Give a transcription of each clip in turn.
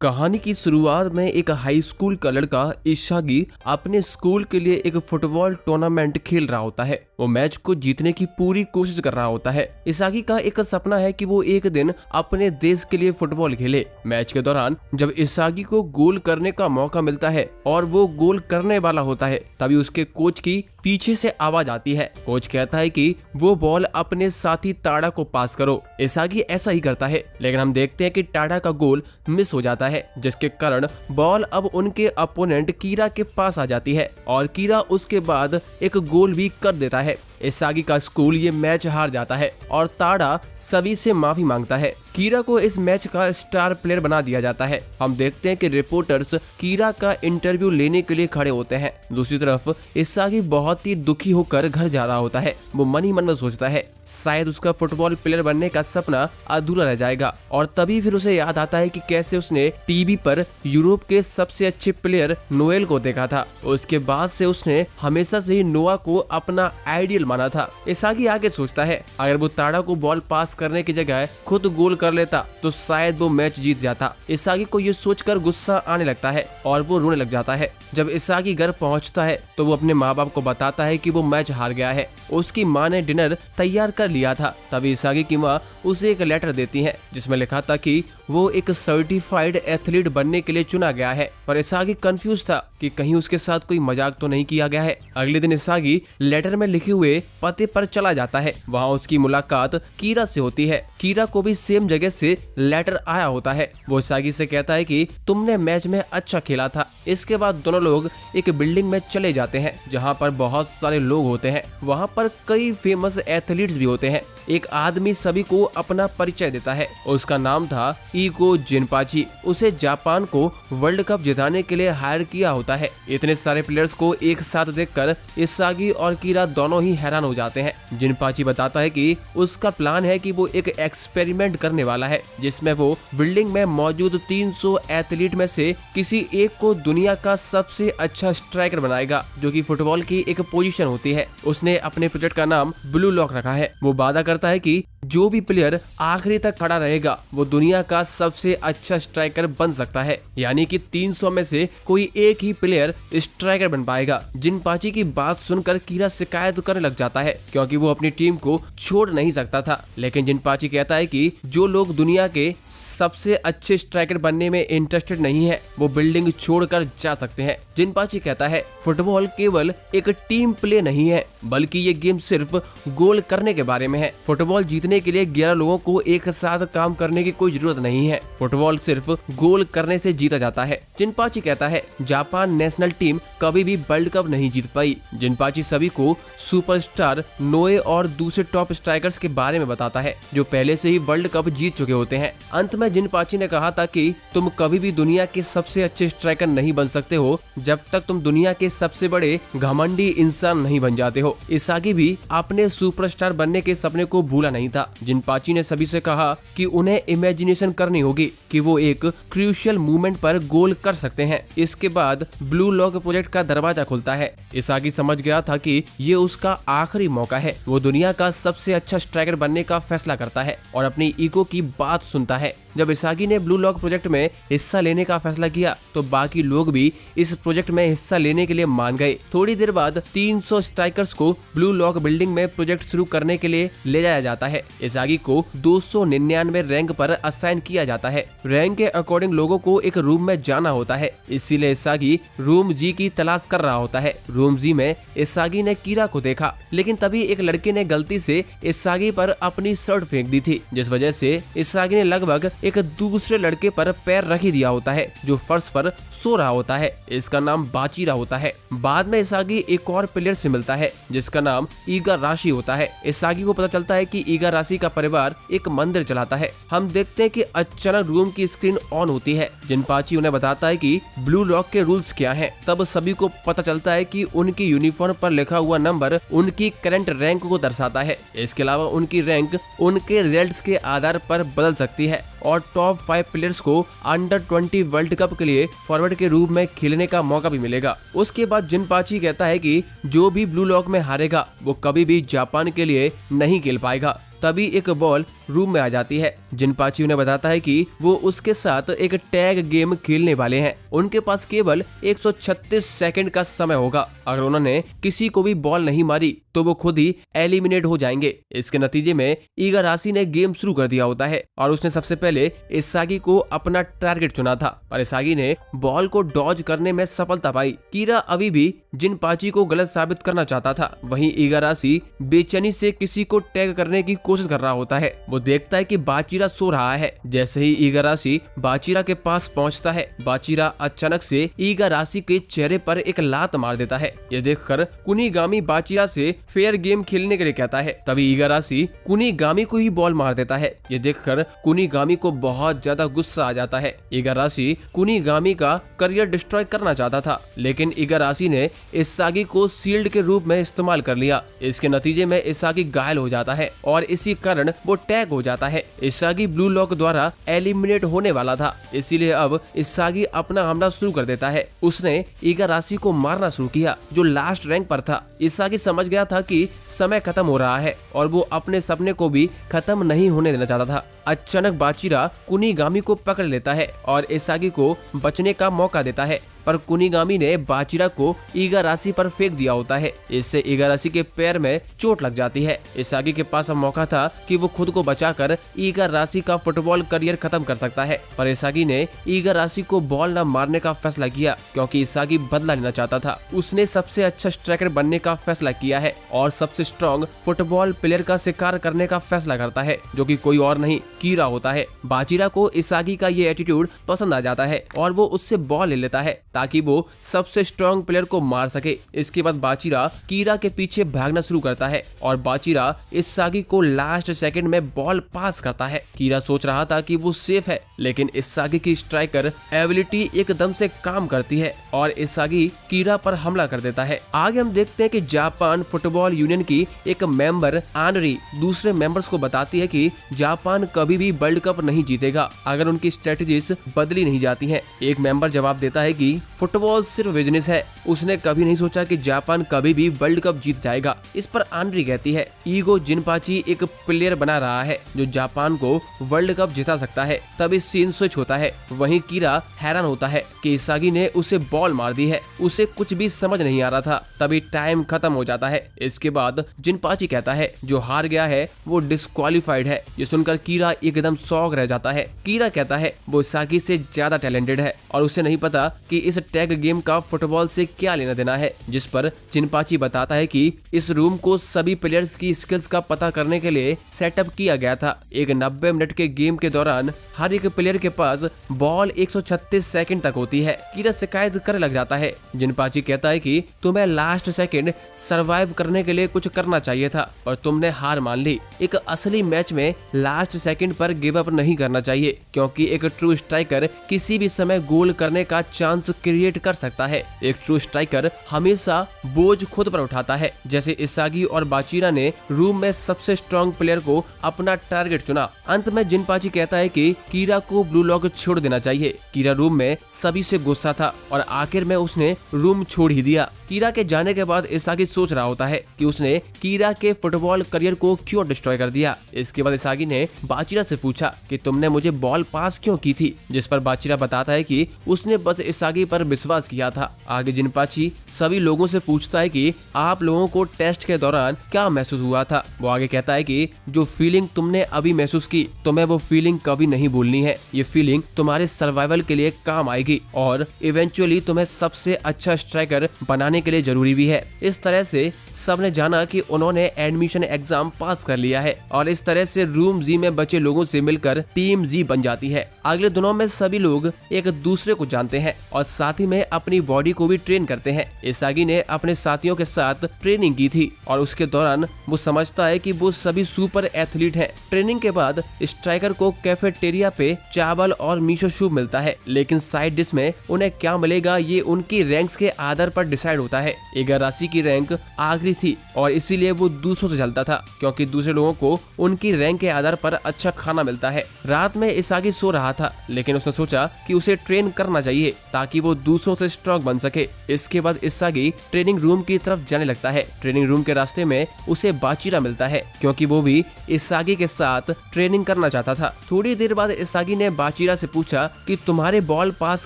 कहानी की शुरुआत में एक हाई स्कूल का लड़का इशागी अपने स्कूल के लिए एक फुटबॉल टूर्नामेंट खेल रहा होता है। वो मैच को जीतने की पूरी कोशिश कर रहा होता है। इशागी का एक सपना है कि वो एक दिन अपने देश के लिए फुटबॉल खेले। मैच के दौरान जब इशागी को गोल करने का मौका मिलता है और वो गोल करने वाला होता है, तभी उसके कोच की पीछे से आवाज आती है। कोच कहता है कि वो बॉल अपने साथी टाडा को पास करो। इशागी ऐसा ही करता है, लेकिन हम देखते हैं कि टाडा का गोल मिस हो जाता है, जिसके कारण बॉल अब उनके अपोनेंट कीरा के पास आ जाती है और कीरा उसके बाद एक गोल भी कर देता है। इशागी का स्कूल ये मैच हार जाता है और टाडा सभी से माफी मांगता है। कीरा को इस मैच का स्टार प्लेयर बना दिया जाता है। हम देखते हैं कि रिपोर्टर्स कीरा का इंटरव्यू लेने के लिए खड़े होते हैं। दूसरी तरफ इशागी बहुत ही दुखी होकर घर जा रहा होता है। वो मन ही मन में सोचता है शायद उसका फुटबॉल प्लेयर बनने का सपना अधूरा रह जाएगा, और तभी फिर उसे याद आता है कि कैसे उसने टीवी पर यूरोप के सबसे अच्छे प्लेयर नोएल को देखा था। उसके बाद से उसने हमेशा से ही नोआ को अपना आइडियल माना था। इशागी आगे सोचता है अगर वो टाडा को बॉल पास करने की जगह खुद गोल कर लेता तो शायद वो मैच जीत जाता। इशागी को ये सोचकर गुस्सा आने लगता है और वो रोने लग जाता है। जब इशागी घर पहुंचता है तो वो अपने माँ बाप को बताता है कि वो मैच हार गया है। उसकी माँ ने डिनर तैयार कर लिया था। तभी इशागी की माँ उसे एक लेटर देती है जिसमें लिखा था कि वो एक सर्टिफाइड एथलीट बनने के लिए चुना गया है। पर इशागी कंफ्यूज था कि कहीं उसके साथ कोई मजाक तो नहीं किया गया है। अगले दिन इशागी लेटर में लिखे हुए पते पर चला जाता है। वहाँ उसकी मुलाकात कीरा से होती है। कीरा को भी सेम जगह से लेटर आया होता है। वो इशागी से कहता है कि तुमने मैच में अच्छा खेला था। इसके बाद दोनों लोग एक बिल्डिंग में चले जाते हैं जहाँ पर बहुत सारे लोग होते हैं। वहाँ पर कई फेमस एथलीट्स भी होते हैं। एक आदमी सभी को अपना परिचय देता है। उसका नाम था ईगो जिनपाची। उसे जापान को वर्ल्ड कप जिताने के लिए हायर किया होता है। इतने सारे प्लेयर्स को एक साथ देखकर इशागी और कीरा दोनों ही हैरान हो जाते हैं। जिनपाची बताता है कि उसका प्लान है कि वो एक एक्सपेरिमेंट करने वाला है जिसमें वो बिल्डिंग में मौजूद 300 एथलीट में से किसी एक को दुनिया का सबसे अच्छा स्ट्राइकर बनाएगा, जो कि फुटबॉल की एक पोजीशन होती है। उसने अपने प्रोजेक्ट का नाम ब्लू लॉक रखा है। वो वादा करता है कि जो भी प्लेयर आखिरी तक खड़ा रहेगा वो दुनिया का सबसे अच्छा स्ट्राइकर बन सकता है, यानी कि 300 में से कोई एक ही प्लेयर स्ट्राइकर बन पाएगा। जिनपाची की बात सुनकर कीरा शिकायत करने लग जाता है क्योंकि वो अपनी टीम को छोड़ नहीं सकता था। लेकिन जिनपाची कहता है कि जो लोग दुनिया के सबसे अच्छे स्ट्राइकर बनने में इंटरेस्टेड नहीं है वो बिल्डिंग छोड़कर जा सकते हैं। जिनपाची कहता है फुटबॉल केवल एक टीम प्ले नहीं है, बल्कि ये गेम सिर्फ गोल करने के बारे में है। फुटबॉल जीतने के लिए 11 लोगों को एक साथ काम करने की कोई जरूरत नहीं है। फुटबॉल सिर्फ गोल करने से जीता जाता है। जिनपाची कहता है जापान नेशनल टीम कभी भी वर्ल्ड कप नहीं जीत पाई। जिनपाची सभी को सुपरस्टार नोए और दूसरे टॉप स्ट्राइकर्स के बारे में बताता है जो पहले से ही वर्ल्ड कप जीत चुके होते हैं। अंत में जिनपाची ने कहा था कि तुम कभी भी दुनिया के सबसे अच्छे स्ट्राइकर नहीं बन सकते हो जब तक तुम दुनिया के सबसे बड़े घमंडी इंसान नहीं बन जाते हो। इशागी भी अपने सुपरस्टार बनने के सपने को भूला नहीं था। जिनपाची ने सभी से कहा कि उन्हें इमेजिनेशन करनी होगी कि वो एक क्रूशियल मूवमेंट पर गोल कर सकते हैं। इसके बाद ब्लू लॉक प्रोजेक्ट का दरवाजा खुलता है। इशागी समझ गया था कि ये उसका आखिरी मौका है। वो दुनिया का सबसे अच्छा स्ट्राइकर बनने का फैसला करता है और अपनी ईगो की बात सुनता है। जब इशागी ने ब्लू लॉक प्रोजेक्ट में हिस्सा लेने का फैसला किया तो बाकी लोग भी इस प्रोजेक्ट में हिस्सा लेने के लिए मान गए। थोड़ी देर बाद 300 स्ट्राइकर्स को ब्लू लॉक बिल्डिंग में प्रोजेक्ट शुरू करने के लिए ले जाया जाता है। इशागी को 299 रैंक पर असाइन किया जाता है। रैंक के अकॉर्डिंग लोगों को एक रूम में जाना होता है, इसीलिए इशागी रूम जी की तलाश कर रहा होता है। रूम जी में इशागी ने कीरा को देखा, लेकिन तभी एक लड़के ने गलती से इशागी पर अपनी शर्ट फेंक दी थी, जिस वजह से इशागी ने लगभग एक दूसरे लड़के पर पैर रख दिया होता है जो फर्श पर सो रहा होता है। इसका नाम बाचीरा होता है। बाद में इशागी एक और प्लेयर से मिलता है जिसका नाम इगाराशी होता है। इशागी को पता चलता है कि इगाराशी का परिवार एक मंदिर चलाता है। हम देखते हैं कि अचानक रूम की स्क्रीन ऑन होती है। जिनपाची उन्हें बताता है कि ब्लू लॉक के रूल्स क्या हैं। तब सभी को पता चलता है कि उनकी यूनिफॉर्म पर लिखा हुआ नंबर उनकी करंट रैंक को दर्शाता है। इसके अलावा उनकी रैंक उनके रिजल्ट्स के आधार पर बदल सकती है और टॉप 5 प्लेयर्स को अंडर 20 वर्ल्ड कप के लिए फॉरवर्ड के रूप में खेलने का मौका भी मिलेगा। उसके बाद जिनपाची कहता है कि जो भी ब्लू लॉक में हारेगा वो कभी भी जापान के लिए नहीं खेल पाएगा। तभी एक बॉल रूम में आ जाती है। जिनपाची उन्हें बताता है कि वो उसके साथ एक टैग गेम खेलने वाले हैं। उनके पास केवल 136 सेकंड का समय होगा। अगर उन्होंने किसी को भी बॉल नहीं मारी तो वो खुद ही एलिमिनेट हो जाएंगे। इसके नतीजे में इगाराशी ने गेम शुरू कर दिया होता है और उसने सबसे पहले इसागी को अपना टारगेट चुना था, पर इसागी ने बॉल को डॉज करने में सफलता पाई। कीरा अभी भी जिनपाची को गलत साबित करना चाहता था। वहीं इगाराशी बेचैनी से किसी को टैग करने की कोशिश कर रहा होता है। वो देखता है कि बाचिरा सो रहा है। जैसे ही इगाराशी बाचिरा के पास पहुंचता है, बाचिरा अचानक से इगाराशी के चेहरे पर एक लात मार देता है। ये देखकर कुनिगामी बाचिरा से फेयर गेम खेलने के लिए कहता है। तभी इगाराशी कुनिगामी को ही बॉल मार देता है। ये देखकर कुनिगामी को बहुत ज्यादा गुस्सा आ जाता है। इगाराशी कुनिगामी का करियर डिस्ट्रॉय करना चाहता था, लेकिन इगाराशी ने इसागी को शील्ड के रूप में इस्तेमाल कर लिया। इसके नतीजे में इसागी घायल हो जाता है और इसी कारण वो टैग हो जाता है। इसागी ब्लू लॉक द्वारा एलिमिनेट होने वाला था, इसीलिए अब इसागी अपना हमला शुरू कर देता है। उसने इगाराशी को मारना शुरू किया जो लास्ट रैंक पर था। इसागी समझ गया था कि समय खत्म हो रहा है और वो अपने सपने को भी खत्म नहीं होने देना चाहता था। अचानक बाचिरा कुनिगामी को पकड़ लेता है और इसागी को बचने का मौका देता है, पर कुनिगामी ने बाचिरा को इगाराशी पर फेंक दिया होता है। इससे इगाराशी के पैर में चोट लग जाती है। इसागी के पास अब मौका था कि वो खुद को बचाकर इगाराशी का फुटबॉल करियर खत्म कर सकता है, पर इसागी ने इगाराशी को बॉल न मारने का फैसला किया क्योंकि इसागी बदला लेना चाहता था। उसने सबसे अच्छा स्ट्राइकर बनने का फैसला किया है और सबसे स्ट्रॉन्ग फुटबॉल प्लेयर का शिकार करने का फैसला करता है, जो कि कोई और नहीं कीरा होता है। बाचिरा को इसागी का ये एटीट्यूड पसंद आ जाता है और वो उससे बॉल ले लेता है ताकि वो सबसे स्ट्रॉन्ग प्लेयर को मार सके। इसके बाद बाचिरा कीरा के पीछे भागना शुरू करता है और बाचिरा इसागी को लास्ट सेकंड में बॉल पास करता है। कीरा सोच रहा था कि वो सेफ है, लेकिन इसागी की स्ट्राइकर एबिलिटी एकदम से काम करती है और इसागी कीरा पर हमला कर देता है। आगे हम देखते हैं कि जापान फुटबॉल यूनियन की एक मेंबर आनरी दूसरे मेंबर्स को बताती है कि जापान कभी भी वर्ल्ड कप नहीं जीतेगा अगर उनकी स्ट्रेटजीज बदली नहीं जाती हैं। एक मेंबर जवाब देता है कि फुटबॉल सिर्फ बिजनेस है। उसने कभी नहीं सोचा कि जापान कभी भी वर्ल्ड कप जीत जाएगा। इस पर आनरी कहती है ईगो जिनपाची एक प्लेयर बना रहा है जो जापान को वर्ल्ड कप जिता सकता है। तभी सीन स्विच होता है। वहीं कीरा हैरान होता है कि इसागी ने उसे बॉल मार दी है। उसे कुछ भी समझ नहीं आ रहा था। तभी टाइम खत्म हो जाता है। इसके बाद जिनपाची कहता है जो हार गया है वो डिस्क्वालीफाइड है। ये सुनकर कीरा एकदम शॉक रह जाता है। कीरा कहता है वो इसागी से ज्यादा टैलेंटेड है और उसे नहीं पता कि इस टैग गेम का फुटबॉल से क्या लेना देना है। जिस पर जिनपाची बताता है कि इस रूम को सभी प्लेयर्स की स्किल्स का पता करने के लिए सेटअप किया गया था। एक 90 मिनट के गेम के दौरान हर एक प्लेयर के पास बॉल 136 सेकंड तक होती है। कीरा शिकायत करने लग जाता है। जिनपाची कहता है कि तुम्हें लास्ट सेकंड सरवाइव करने के लिए कुछ करना चाहिए था पर तुमने हार मान ली। एक असली मैच में लास्ट सेकंड पर गिव अप नहीं करना चाहिए क्योंकि एक ट्रू स्ट्राइकर किसी भी समय गोल करने का चांस क्रिएट कर सकता है। एक ट्रू स्ट्राइकर हमेशा बोझ खुद पर उठाता है। जैसे इसागी और बाचिरा ने रूम में सबसे स्ट्रॉन्ग प्लेयर को अपना टारगेट चुना। अंत में जिनपाची कहता है कि कीरा को ब्लू लॉक छोड़ देना चाहिए। कीरा रूम में सभी से गुस्सा था और आखिर में उसने रूम छोड़ ही दिया। कीरा के जाने के बाद इसागी सोच रहा होता है कि उसने कीरा के फुटबॉल करियर को क्यों डिस्ट्रॉय कर दिया। इसके बाद इसागी ने बाचिरा से पूछा कि तुमने मुझे बॉल पास क्यों की थी, जिस पर बाचिरा बताता है कि उसने बस इसागी पर विश्वास किया था। आगे जिनपाची सभी लोगों से पूछता है कि आप लोगों को टेस्ट के दौरान क्या महसूस हुआ था। वो आगे कहता है कि जो फीलिंग तुमने अभी महसूस की तुम्हें वो फीलिंग कभी नहीं भूलनी है। ये फीलिंग तुम्हारे सर्वाइवल के लिए काम आएगी और इवेंचुअली तुम्हें सबसे अच्छा स्ट्राइकर बनाने के लिए जरूरी भी है। इस तरह से सबने जाना कि उन्होंने एडमिशन एग्जाम पास कर लिया है और इस तरह से रूम जी में बचे लोगों से मिलकर टीम जी बन जाती है। अगले दिनों में सभी लोग एक दूसरे को जानते हैं और साथ ही में अपनी बॉडी को भी ट्रेन करते हैं। इसागी ने अपने साथियों के साथ ट्रेनिंग की थी और उसके दौरान वो समझता है कि वो सभी सुपर एथलीट हैं। ट्रेनिंग के बाद स्ट्राइकर को कैफेटेरिया पे चावल और मिसो सूप मिलता है, लेकिन साइड डिश में उन्हें क्या मिलेगा ये उनकी रैंक्स के आधार पर डिसाइड होता है। इगाराशी की रैंक आखिरी थी और इसीलिए वो दूसरों से चलता था क्योंकि दूसरे लोगों को उनकी रैंक के आधार पर अच्छा खाना मिलता है। रात में इसागी सो रहा था, लेकिन उसने सोचा कि उसे ट्रेन करना चाहिए ताकि वो वो दूसरों से स्ट्रॉन्ग बन सके। इसके बाद इसागी ट्रेनिंग रूम की तरफ जाने लगता है। ट्रेनिंग रूम के रास्ते में उसे बाचिरा मिलता है, क्योंकि वो भी इसागी के साथ ट्रेनिंग करना चाहता था। थोड़ी देर बाद इसागी ने बाचिरा से पूछा कि तुम्हारे बॉल पास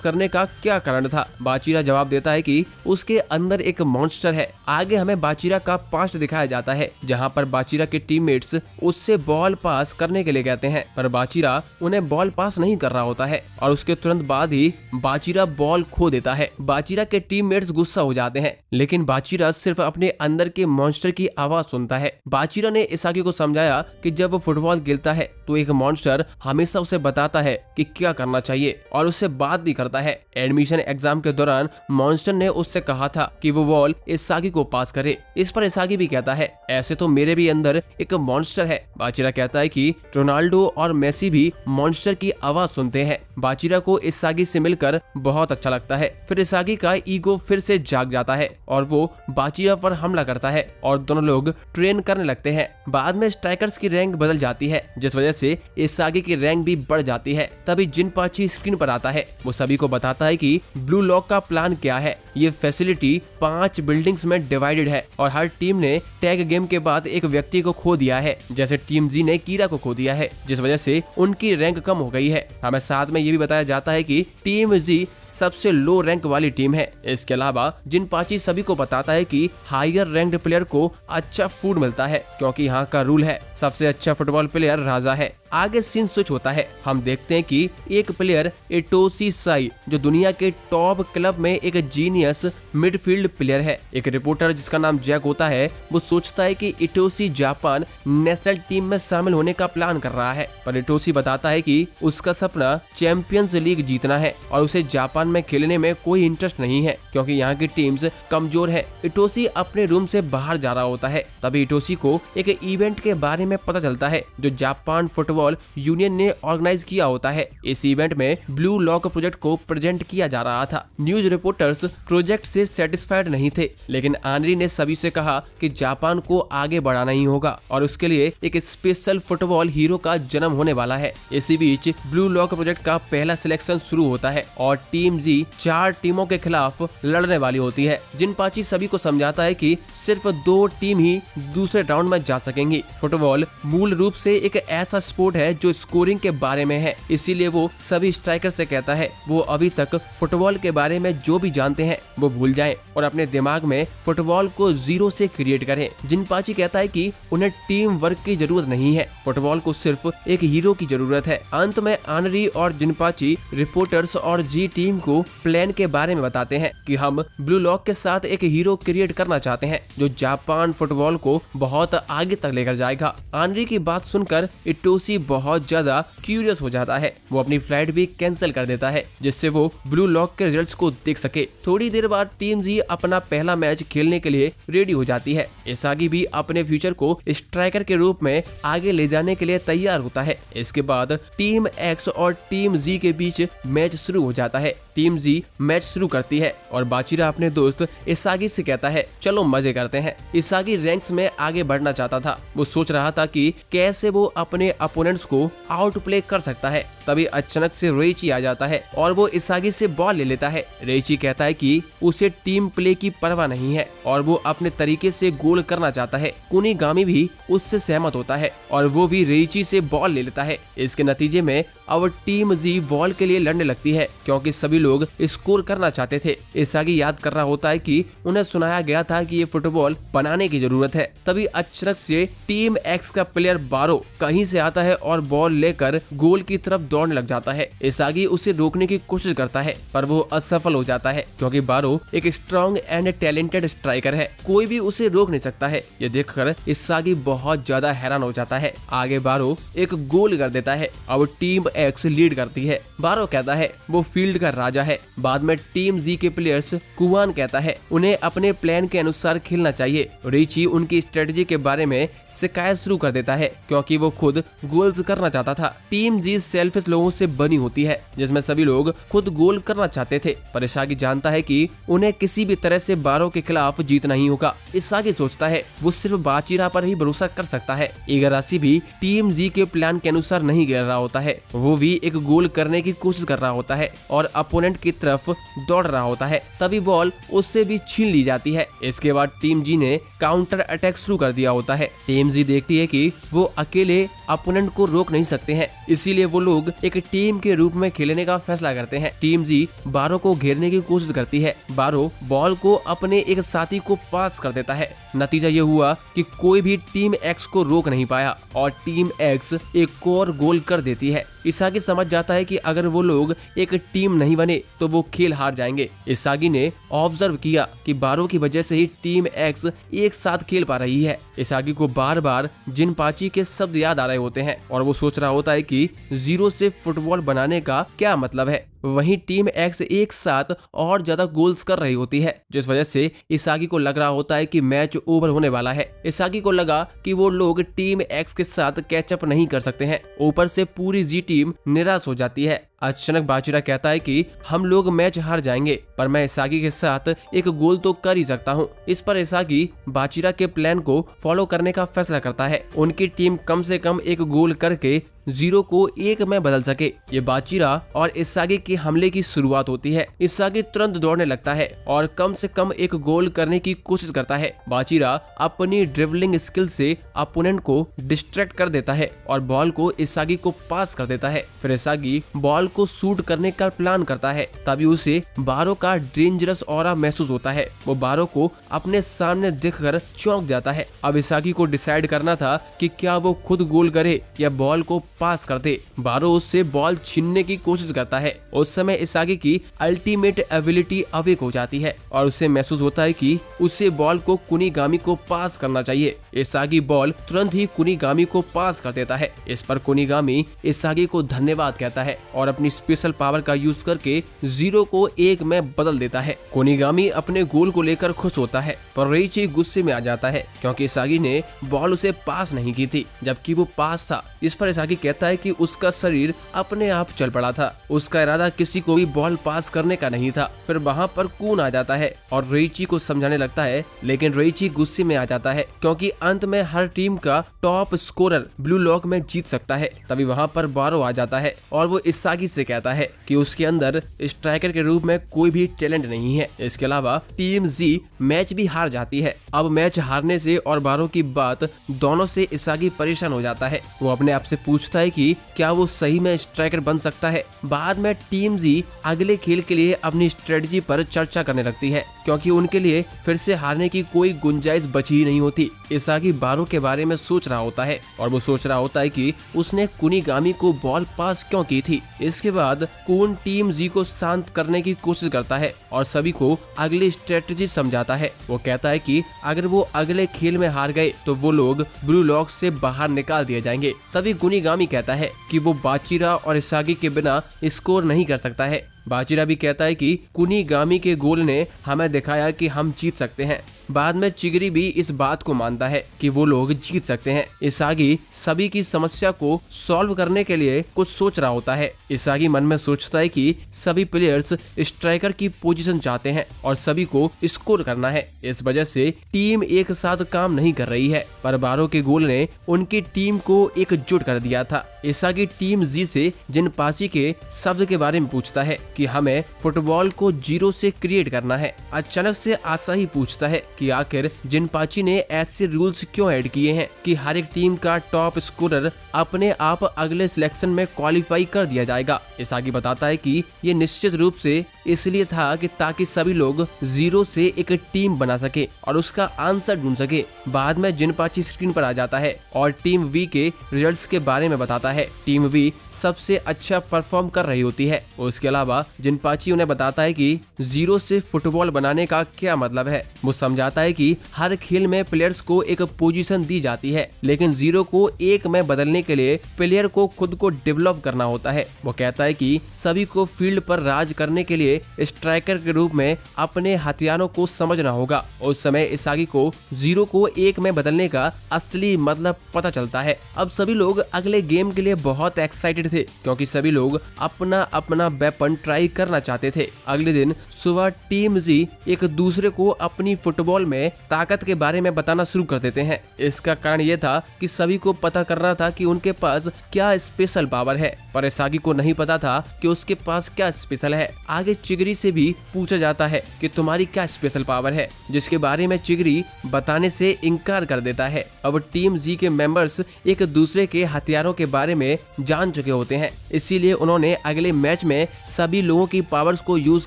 करने का क्या कारण था। बाचिरा जवाब देता है कि उसके अंदर एक मॉन्स्टर है। आगे हमें बाचिरा का पास्ट दिखाया जाता है, जहाँ पर बाचिरा के टीममेट्स उससे बॉल पास करने के लिए कहते हैं, पर बाचिरा उन्हें बॉल पास नहीं कर रहा होता है और उसके तुरंत बाद ही बाचिरा बॉल खो देता है। बाचिरा के टीममेट्स गुस्सा हो जाते हैं, लेकिन बाचिरा सिर्फ अपने अंदर के मॉन्स्टर की आवाज सुनता है। बाचिरा ने इसागी को समझाया कि जब वो फुटबॉल खेलता है तो एक मॉन्स्टर हमेशा उसे बताता है कि क्या करना चाहिए और उससे बात भी करता है। एडमिशन एग्जाम के दौरान मॉन्स्टर ने उससे कहा था कि वो बॉल इसागी को पास करे। इस पर इसागी भी कहता है, ऐसे तो मेरे भी अंदर एक मॉन्स्टर है। बाचिरा कहता है कि रोनाल्डो और मेसी भी मॉन्स्टर की आवाज सुनते हैं। बाचिरा को इसागी से मिलकर बहुत अच्छा लगता है। फिर इसागी का ईगो फिर से जाग जाता है और वो बाचिरा पर हमला करता है और दोनों लोग ट्रेन करने लगते हैं। बाद में स्ट्राइकर्स की रैंक बदल जाती है, जिस वजह से इसागी की रैंक भी बढ़ जाती है। तभी जिनपाची स्क्रीन पर आता है। वो सभी को बताता है कि ब्लू लॉक का प्लान क्या है। ये फैसिलिटी 5 बिल्डिंग्स में डिवाइडेड है और हर टीम ने टैग गेम के बाद एक व्यक्ति को खो दिया है, जैसे टीम जी ने कीरा को खो दिया है, जिस वजह से उनकी रैंक कम हो गई है। हमें साथ में ये भी बताया जाता है कि टीम जी सबसे लो रैंक वाली टीम है। इसके अलावा जिनपाची सभी को बताता है कि हायर रैंक्ड प्लेयर को अच्छा फूड मिलता है, क्योंकि यहाँ का रूल है सबसे अच्छा फुटबॉल प्लेयर राजा है। आगे सीन स्विच होता है। हम देखते हैं कि एक प्लेयर इटोसी साई, जो दुनिया के टॉप क्लब में एक जीनियस मिडफील्ड प्लेयर है। एक रिपोर्टर जिसका नाम जैक होता है, वो सोचता है कि इटोसी जापान नेशनल टीम में शामिल होने का प्लान कर रहा है, पर इटोसी बताता है कि उसका सपना चैंपियंस लीग जीतना है और उसे जापान में खेलने में कोई इंटरेस्ट नहीं है, क्योंकि यहाँ की टीम्स कमजोर है। इटोसी अपने रूम से बाहर जा रहा होता है। तभी इटोसी को एक इवेंट के बारे में पता चलता है जो जापान फुटबॉल यूनियन ने ऑर्गेनाइज किया होता है। इस इवेंट में ब्लू लॉक प्रोजेक्ट को प्रेजेंट किया जा रहा था। न्यूज रिपोर्टर्स प्रोजेक्ट से सेटिस्फाइड नहीं थे, लेकिन आनरी ने सभी से कहा कि जापान को आगे बढ़ाना ही होगा और उसके लिए एक स्पेशल फुटबॉल हीरो का जन्म होने वाला है। इसी बीच ब्लू लॉक प्रोजेक्ट का पहला सिलेक्शन शुरू होता है और टीम जी 4 टीमों के खिलाफ लड़ने वाली होती है। जिनपाची सभी को समझाता है कि सिर्फ 2 टीम ही दूसरे राउंड में जा सकेंगी। फुटबॉल मूल रूप से एक ऐसा स्पोर्ट है जो स्कोरिंग के बारे में है, इसीलिए वो सभी स्ट्राइकर से कहता है वो अभी तक फुटबॉल के बारे में जो भी जानते हैं वो भूल जाएं और अपने दिमाग में फुटबॉल को जीरो से क्रिएट करें। जिनपाची कहता है कि उन्हें टीम वर्क की जरूरत नहीं है, फुटबॉल को सिर्फ एक हीरो की जरूरत है। अंत में आनरी और जिनपाची रिपोर्टर्स और जी टीम को प्लान के बारे में बताते हैं कि हम ब्लू लॉक के साथ एक हीरो क्रिएट करना चाहते हैं जो जापान फुटबॉल को बहुत आगे तक लेकर जाएगा। आनरी की बात सुनकर इटोसी बहुत ज्यादा क्यूरियस हो जाता है। वो अपनी फ्लाइट भी कैंसिल कर देता है, जिससे वो ब्लू लॉक के रिजल्ट्स को देख सके। थोड़ी देर बाद टीम जी अपना पहला मैच खेलने के लिए रेडी हो जाती है। इसागी भी अपने फ्यूचर को स्ट्राइकर के रूप में आगे ले जाने के लिए तैयार होता है। इसके बाद टीम एक्स और टीम जी के बीच मैच शुरू हो जाता है। टीम जी मैच शुरू करती है और बाचिरा अपने दोस्त इसागी से कहता है चलो मजे करते हैं। इसागी रैंक्स में आगे बढ़ना चाहता था। वो सोच रहा था कि कैसे वो अपने अपोनेंट्स को आउट प्ले कर सकता है। तभी अचानक से रेइची आ जाता है और वो इसागी से बॉल ले लेता है। रेइची कहता है कि उसे टीम प्ले की परवाह नहीं है और वो अपने तरीके से गोल करना चाहता है। कुनीगामी भी उससे सहमत होता है और वो भी रेइची से बॉल ले लेता है। इसके नतीजे में अब टीम जी बॉल के लिए लड़ने लगती है, क्योंकि सभी लोग स्कोर करना चाहते थे। इसागी याद कर रहा होता है कि उन्हें सुनाया गया था कि ये फुटबॉल बनाने की जरूरत है। तभी अचानक से टीम एक्स का प्लेयर बारो कहीं से आता है और बॉल लेकर गोल की तरफ दौड़ने लग जाता है। इसागी उसे रोकने की कोशिश करता है, पर वो असफल हो जाता है, क्योंकि बारो एक स्ट्रॉन्ग एंड टैलेंटेड स्ट्राइकर है। कोई भी उसे रोक नहीं सकता है। ये देखकर इसागी बहुत ज्यादा हैरान हो जाता है। आगे बारो एक गोल कर देता है। अब टीम एक्स लीड करती है। बारो कहता है वो फील्ड का राजा है। बाद में टीम जी के प्लेयर्स कुवान कहता है उन्हें अपने प्लान के अनुसार खेलना चाहिए। रिची उनकी स्ट्रेटजी के बारे में शिकायत शुरू कर देता है, क्योंकि वो खुद गोल गोल्स करना चाहता था। टीम जी सेल्फिश लोगों से बनी होती है जिसमें सभी लोग खुद गोल करना चाहते थे, पर इसागी जानता है कि उन्हें किसी भी तरह से बारो के खिलाफ जीतना ही होगा। इसागी सोचता है वो सिर्फ बाचिरा पर ही भरोसा कर सकता है। इगाराशी भी टीम जी के प्लान के अनुसार नहीं गिर रहा होता है, वो भी एक गोल करने की कोशिश कर रहा होता है और अपोनेंट की तरफ दौड़ रहा होता है। तभी बॉल उससे भी छीन ली जाती है। इसके बाद टीम जी ने काउंटर अटैक शुरू कर दिया होता है। टीम जी देखती है कि वो अकेले अपोनेंट को रोक नहीं सकते हैं, इसीलिए वो लोग एक टीम के रूप में खेलने का फैसला करते हैं। टीम जी बारो को घेरने की कोशिश करती है। बारो बॉल को अपने एक साथी को पास कर देता है। नतीजा ये हुआ कि कोई भी टीम एक्स को रोक नहीं पाया और टीम एक्स एक और गोल कर देती है। इसागी समझ जाता है कि अगर वो लोग एक टीम नहीं बने तो वो खेल हार जाएंगे। इसागी ने ऑब्जर्व किया कि बारो की वजह से ही टीम एक्स एक साथ खेल पा रही है। इसागी को बार बार जिनपाची के शब्द याद आ रहे होते हैं और वो सोच रहा होता है कि जीरो से फुटबॉल बनाने का क्या मतलब है। वहीं टीम एक्स एक साथ और ज्यादा गोल्स कर रही होती है, जिस वजह से इसागी को लग रहा होता है कि मैच ओवर होने वाला है। इसागी को लगा कि वो लोग टीम एक्स के साथ कैचअप नहीं कर सकते हैं। ऊपर से पूरी जी टीम निराश हो जाती है। अचानक बाचिरा कहता है कि हम लोग मैच हार जाएंगे, पर मैं इसागी के साथ एक गोल तो कर ही सकता हूँ। इस पर इसागी बाचिरा के प्लान को फॉलो करने का फैसला करता है। उनकी टीम कम से कम एक गोल करके जीरो को एक में बदल सके। ये बाचिरा और इसागी के हमले की शुरुआत होती है। इसागी तुरंत दौड़ने लगता है और कम से कम एक गोल करने की कोशिश करता है। बाचिरा अपनी ड्रिबलिंग स्किल से अपोनेंट को डिस्ट्रैक्ट कर देता है और बॉल को इसागी को पास कर देता है। फिर इसागी बॉल को शूट करने का प्लान करता है। तभी उसे बारो का डेंजरस ऑरा महसूस होता है। वो बारो को अपने सामने देखकर चौंक जाता है। अब इसागी को डिसाइड करना था कि क्या वो खुद गोल करे या बॉल को पास कर दे। बारो उससे बॉल छीनने की कोशिश करता है। उस समय इसागी की अल्टीमेट एबिलिटी अवेक हो जाती है और उसे महसूस होता है कि उसे बॉल को कुनिगामी को पास करना चाहिए। इसागी बॉल तुरंत ही कुनिगामी को पास कर देता है। इस पर कुनिगामी इसागी को धन्यवाद कहता है और अपनी स्पेशल पावर का यूज करके जीरो को एक में बदल देता है। कुनिगामी अपने गोल को लेकर खुश होता है, पर रेइची गुस्से में आ जाता है क्योंकि इसागी ने बॉल उसे पास नहीं की थी, जबकि वो पास था। इस पर इसागी कहता है कि उसका शरीर अपने आप चल पड़ा था, उसका इरादा किसी को भी बॉल पास करने का नहीं था। फिर वहाँ पर कून आ जाता है और रेइची को समझाने लगता है, लेकिन रेइची गुस्से में आ जाता है क्योंकि अंत में हर टीम का टॉप स्कोरर ब्लू लॉक में जीत सकता है। तभी वहाँ पर बारो आ जाता है और वो इसागी से कहता है कि उसके अंदर स्ट्राइकर के रूप में कोई भी टैलेंट नहीं है। इसके अलावा टीम जी मैच भी हार जाती है। अब मैच हारने से और बारो की बात दोनों से इसागी परेशान हो जाता है। वो अपने आप से पूछता है कि क्या वो सही में स्ट्राइकर बन सकता है। बाद में टीम जी अगले खेल के लिए अपनी स्ट्रेटजी पर चर्चा करने लगती है क्योंकि उनके लिए फिर से हारने की कोई गुंजाइश बची ही नहीं होती। इसागी बारो के बारे में सोच रहा होता है और वो सोच रहा होता है कि उसने कुनिगामी को बॉल पास क्यों की थी। इसके बाद कून टीम जी को शांत करने की कोशिश करता है और सभी को अगली स्ट्रेटजी समझाता है। वो कहता है कि अगर वो अगले खेल में हार गए तो वो लोग ब्लू लॉक से बाहर निकाल दिए जाएंगे। तभी कुनिगामी कहता है कि वो बाचिरा और इसागी के बिना स्कोर नहीं कर सकता है। बाचिरा भी कहता है कि कुनिगामी के गोल ने हमें दिखाया कि हम जीत सकते हैं। बाद में चिगरी भी इस बात को मानता है कि वो लोग जीत सकते हैं। इसागी सभी की समस्या को सॉल्व करने के लिए कुछ सोच रहा होता है। इसागी मन में सोचता है कि सभी प्लेयर्स स्ट्राइकर की पोजीशन चाहते हैं और सभी को स्कोर करना है। इस वजह से टीम एक साथ काम नहीं कर रही है, पर बारो के गोल ने उनकी टीम को एकजुट कर दिया था। इसागी टीम जी से जिनपाची के शब्द के बारे में पूछता है कि हमें फुटबॉल को जीरो से क्रिएट करना है। अचानक से आसाही पूछता है कि आखिर जिनपाची ने ऐसे रूल्स क्यों ऐड किए हैं कि हर एक टीम का टॉप स्कोरर अपने आप अगले सिलेक्शन में क्वालिफाई कर दिया जाएगा। इसागी बताता है कि ये निश्चित रूप से इसलिए था कि ताकि सभी लोग जीरो से एक टीम बना सके और उसका आंसर ढूंढ सके। बाद में जिनपाची स्क्रीन पर आ जाता है और टीम वी के रिजल्ट्स के बारे में बताता है। टीम वी सबसे अच्छा परफॉर्म कर रही होती है। उसके अलावा जिनपाची उन्हें बताता है कि जीरो से फुटबॉल बनाने का क्या मतलब है। वो समझा जाता है कि हर खेल में प्लेयर्स को एक पोजीशन दी जाती है, लेकिन 0 को 1 में बदलने के लिए प्लेयर को खुद को डेवलप करना होता है। वो कहता है कि सभी को फील्ड पर राज करने के लिए स्ट्राइकर के रूप में अपने हथियारों को समझना होगा। उस समय इसागी को 0 को 1 में बदलने का असली मतलब पता चलता है। अब सभी लोग अगले गेम के लिए बहुत एक्साइटेड थे, क्योंकि सभी लोग अपना अपना वेपन ट्राई करना चाहते थे। अगले दिन सुबह टीम जी एक दूसरे को अपनी फुटबॉल में ताकत के बारे में बताना शुरू कर देते हैं। इसका कारण यह था कि सभी को पता करना था कि उनके पास क्या स्पेशल पावर है, पर इसागी को नहीं पता था कि उसके पास क्या स्पेशल है। आगे चिगरी से भी पूछा जाता है कि तुम्हारी क्या स्पेशल पावर है, जिसके बारे में चिगरी बताने से इनकार कर देता है। अब टीम जी के मेंबर्स एक दूसरे के हथियारों के बारे में जान चुके होते हैं, इसीलिए उन्होंने अगले मैच में सभी लोगों की पावर्स को यूज